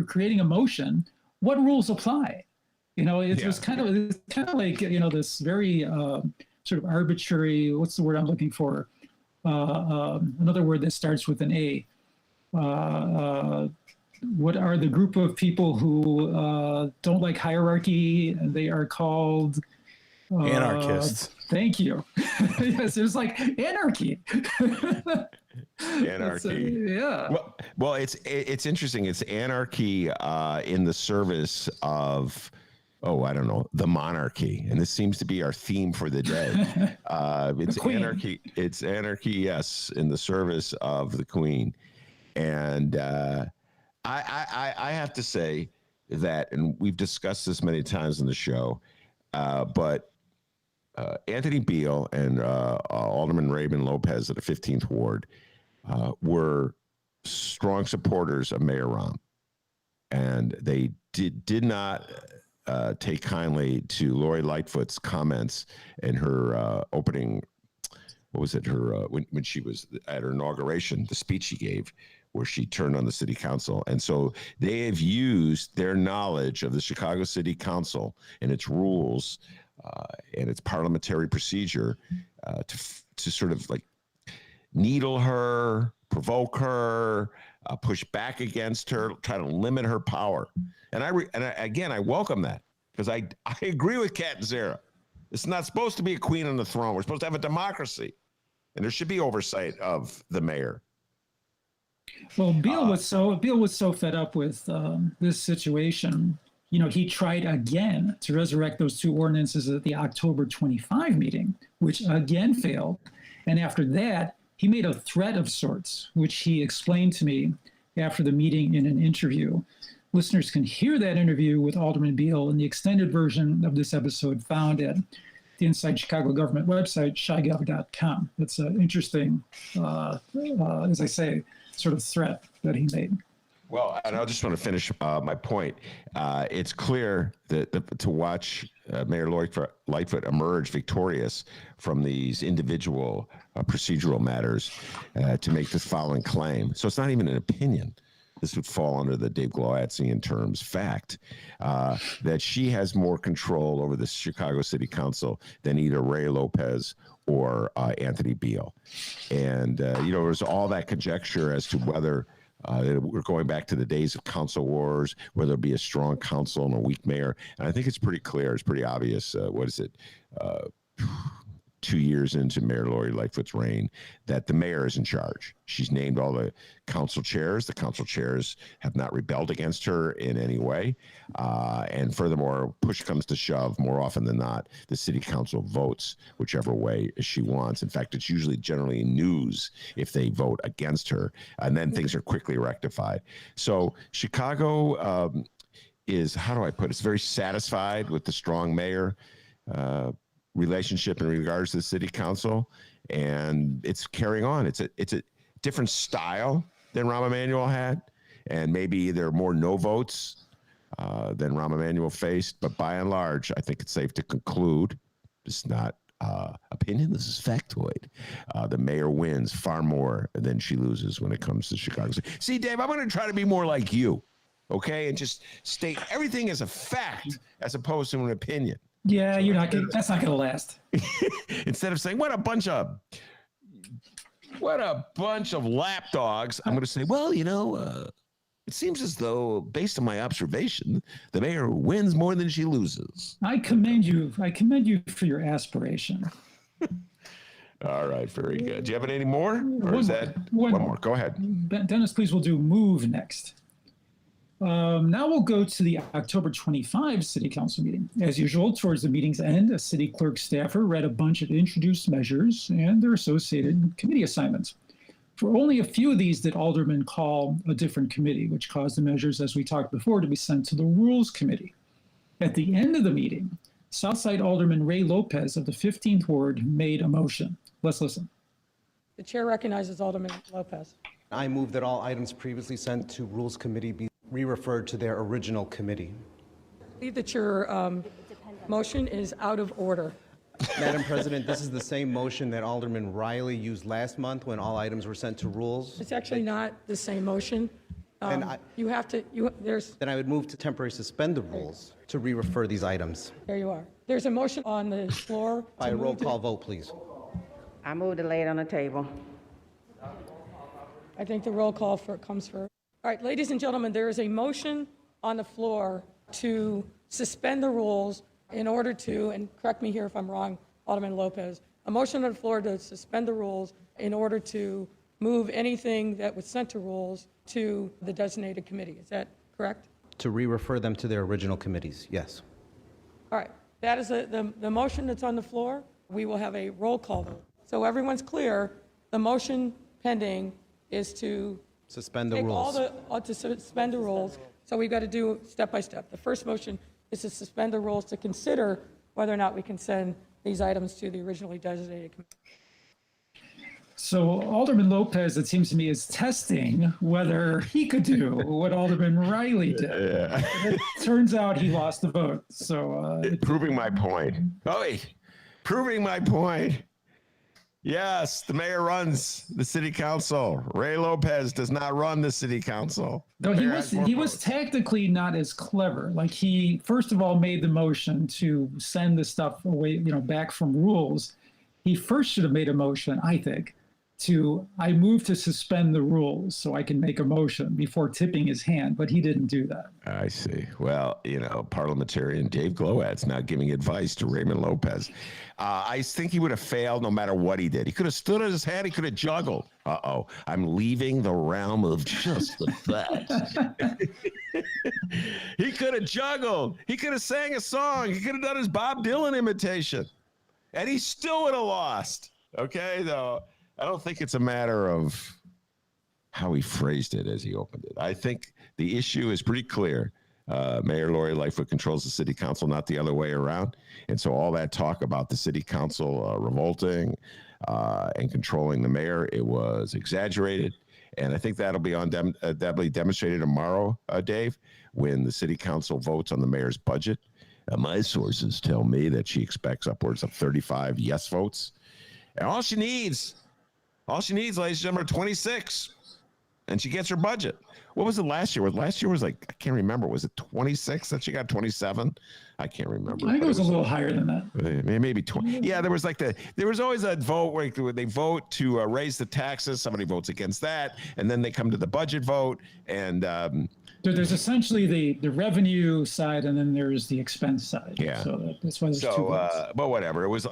creating a motion, what rules apply? It was kind of like, this very sort of arbitrary, what's the word I'm looking for? Another word that starts with an A. What are the group of people who don't like hierarchy? And they are called anarchists. Thank you. Yes, it was like anarchy. Anarchy. Yeah. Well, it's interesting. It's anarchy in the service of, I don't know, the monarchy. And this seems to be our theme for the day. It's anarchy. It's anarchy, yes, in the service of the Queen. And I have to say that, and we've discussed this many times in the show, but Anthony Beal and Alderman Raymond Lopez of the 15th Ward were strong supporters of Mayor Rahm. And they did not take kindly to Lori Lightfoot's comments in her opening, when she was at her inauguration, the speech she gave, where she turned on the city council. And so they have used their knowledge of the Chicago City Council and its rules and it's parliamentary procedure to sort of like needle her, provoke her, push back against her, try to limit her power. And I welcome that, because I agree with Kat and Zara. It's not supposed to be a queen on the throne. We're supposed to have a democracy, and there should be oversight of the mayor. Well, Beal was so fed up with this situation. You know, he tried again to resurrect those two ordinances at the October 25 meeting, which again failed. And after that, he made a threat of sorts, which he explained to me after the meeting in an interview. Listeners can hear that interview with Alderman Beal in the extended version of this episode found at the Inside Chicago Government website, chigov.com. It's an interesting, as I say, sort of threat that he made. Well, and I just want to finish my point. It's clear that to watch Mayor Lightfoot emerge victorious from these individual procedural matters to make this following claim. So it's not even an opinion. This would fall under the Dave Glowaczian terms fact, that she has more control over the Chicago City Council than either Ray Lopez or Anthony Beal. And, there's all that conjecture as to whether we're going back to the days of council wars, whether there'll be a strong council and a weak mayor. And I think it's pretty clear, it's pretty obvious, 2 years into Mayor Lori Lightfoot's reign, that the mayor is in charge. She's named all the council chairs. The council chairs have not rebelled against her in any way. And furthermore, push comes to shove, more often than not, the city council votes whichever way she wants. In fact, it's usually generally news if they vote against her, and then things are quickly rectified. So Chicago is, how do I put it? It's very satisfied with the strong mayor relationship in regards to the city council, and it's carrying on. It's a different style than Rahm Emanuel had, and maybe there are more no votes than Rahm Emanuel faced, but by and large, I think it's safe to conclude, it's not opinion, this is factoid, the mayor wins far more than she loses when it comes to Chicago. See, Dave, I'm going to try to be more like you, okay, and just state everything as a fact as opposed to an opinion. Yeah, that's not gonna last. Instead of saying what a bunch of lapdogs, I'm gonna say, well, it seems as though, based on my observation, the mayor wins more than she loses. I commend you for your aspiration. All right, very good. Do you have any more? Or is that one more? Go ahead. Dennis, please, we'll do move next. Now we'll go to the October 25 City Council meeting. As usual, towards the meeting's end, a city clerk staffer read a bunch of introduced measures and their associated committee assignments. For only a few of these did aldermen call a different committee, which caused the measures, as we talked before, to be sent to the Rules Committee. At the end of the meeting, Southside Alderman Ray Lopez of the 15th Ward made a motion. Let's listen. The chair recognizes Alderman Lopez. I move that all items previously sent to Rules Committee be re-referred to their original committee. I believe that your motion is out of order. Madam President, this is the same motion that Alderman Riley used last month when all items were sent to Rules. It's actually not the same motion. Then I would move to temporarily suspend the rules to re-refer these items. There you are. There's a motion on the floor. By a roll call vote, please. I move to lay it on the table. I think the roll call comes first. All right, ladies and gentlemen, there is a motion on the floor to suspend the rules in order to, and correct me here if I'm wrong, Alderman Lopez, a motion on the floor to suspend the rules in order to move anything that was sent to Rules to the designated committee. Is that correct? To re-refer them to their original committees, yes. All right, that is the motion that's on the floor. We will have a roll call vote. So everyone's clear, the motion pending is to suspend the take rules. To suspend the rules. So we've got to do step by step. The first motion is to suspend the rules to consider whether or not we can send these items to the originally designated committee. So Alderman Lopez, it seems to me, is testing whether he could do what Alderman Riley did. Yeah. It turns out he lost the vote. So proving my point. Oh, wait. Proving my point. Yes, the mayor runs the city council. Ray Lopez does not run the city council. No, he was tactically not as clever. Like he first of all made the motion to send the stuff away, back from rules. He first should have made a motion, I think, I move to suspend the rules so I can make a motion before tipping his hand, but he didn't do that. I see. Well, parliamentarian Dave Glowacz now giving advice to Raymond Lopez. I think he would have failed no matter what he did. He could have stood on his head. He could have juggled. Uh-oh, I'm leaving the realm of just the facts. He could have juggled. He could have sang a song. He could have done his Bob Dylan imitation. And he still would have lost. Okay, though. I don't think it's a matter of how he phrased it as he opened it. I think the issue is pretty clear. Mayor Lori Lightfoot controls the city council, not the other way around. And so all that talk about the city council revolting and controlling the mayor, it was exaggerated. And I think that'll be definitely demonstrated tomorrow, Dave, when the city council votes on the mayor's budget. My sources tell me that she expects upwards of 35 yes votes. And all she needs, ladies and gentlemen, 26. And she gets her budget. What was it last year? Last year was like, I can't remember. Was it 26 that she got? 27? I can't remember. I think it was a little higher than that. Maybe 20. Yeah, there was always a vote where they vote to raise the taxes. Somebody votes against that. And then they come to the budget vote. And there's essentially the revenue side, and then there's the expense side. Yeah. So that's why there's two votes. But whatever. It was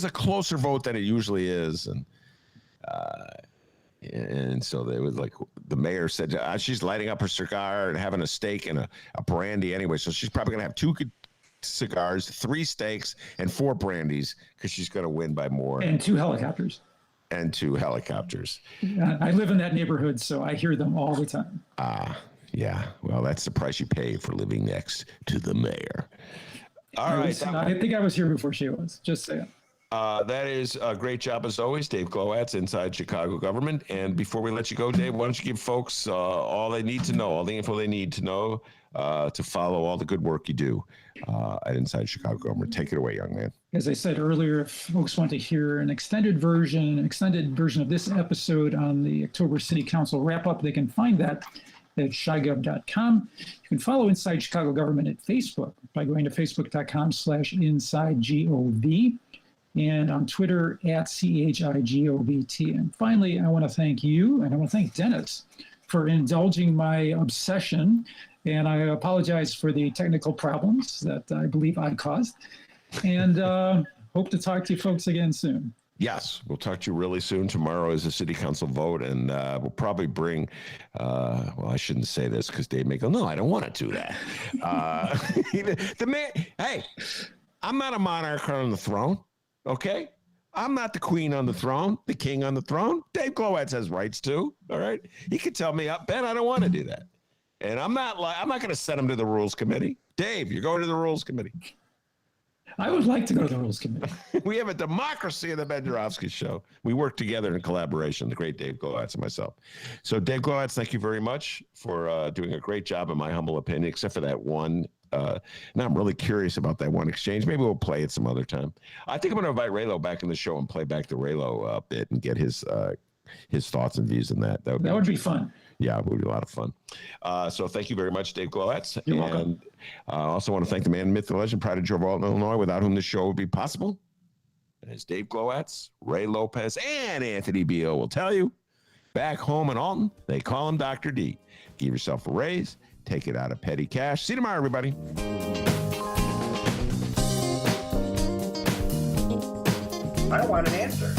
a closer vote than it usually is. And so they was like, the mayor said she's lighting up her cigar and having a steak and a brandy anyway. So she's probably going to have 2 cigars, 3 steaks, and 4 brandies because she's going to win by more. And 2 helicopters. And 2 helicopters. I live in that neighborhood, so I hear them all the time. Yeah. Well, that's the price you pay for living next to the mayor. All right. I think I was here before she was. Just saying. That is a great job as always, Dave Glowacz, Inside Chicago Government. And before we let you go, Dave, why don't you give folks all they need to know, all the info they need to know to follow all the good work you do at Inside Chicago Government. Take it away, young man. As I said earlier, if folks want to hear an extended version of this episode on the October City Council wrap-up, they can find that at chigov.com. You can follow Inside Chicago Government at Facebook by going to facebook.com/InsideGOV. And on Twitter at CHIGOVT. And finally, I want to thank you, and I want to thank Dennis for indulging my obsession. And I apologize for the technical problems that I believe I caused. And hope to talk to you folks again soon. Yes, we'll talk to you really soon. Tomorrow is a city council vote, and we'll probably bring, well, I shouldn't say this because Dave may go, no, I don't want to do that. The man, hey, I'm not a monarch on the throne. Okay, I'm not the queen on the throne, the king on the throne. Dave Glowacz has rights too. All right, he could tell me, Ben, I don't want to do that, and I'm not going to send him to the rules committee. Dave, you're going to the rules committee. I would like to go to the rules committee. We have a democracy in the Ben Joravsky Show. We work together in collaboration, the great Dave Glowacz and myself. So, Dave Glowacz, thank you very much for doing a great job, in my humble opinion, except for that one. Now I'm really curious about that one exchange. Maybe we'll play it some other time. I think I'm going to invite Raylo back in the show and play back the Raylo bit and get his thoughts and views on that. That would be fun. Yeah, it would be a lot of fun. So thank you very much, Dave Glowacz. You're welcome. I also want to thank the man, myth, the legend, pride of George Walton, Illinois, without whom this show would be possible. And as Dave Glowacz, Ray Lopez, and Anthony Beal will tell you, back home in Alton, they call him Dr. D. Give yourself a raise. Take it out of petty cash. See you tomorrow, everybody. I don't want an answer.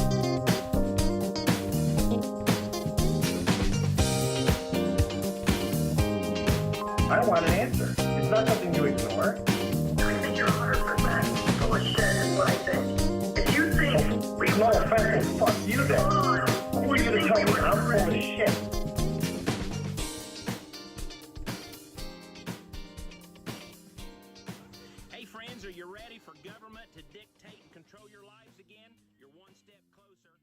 I don't want an answer. It's not something you ignore. I think you're 100% full of shit is what I think. If you think we want to fucking fuck you then, who are you to tell me I'm full of shit? Hey friends, are you ready for government to dictate and control your lives again? You're one step closer.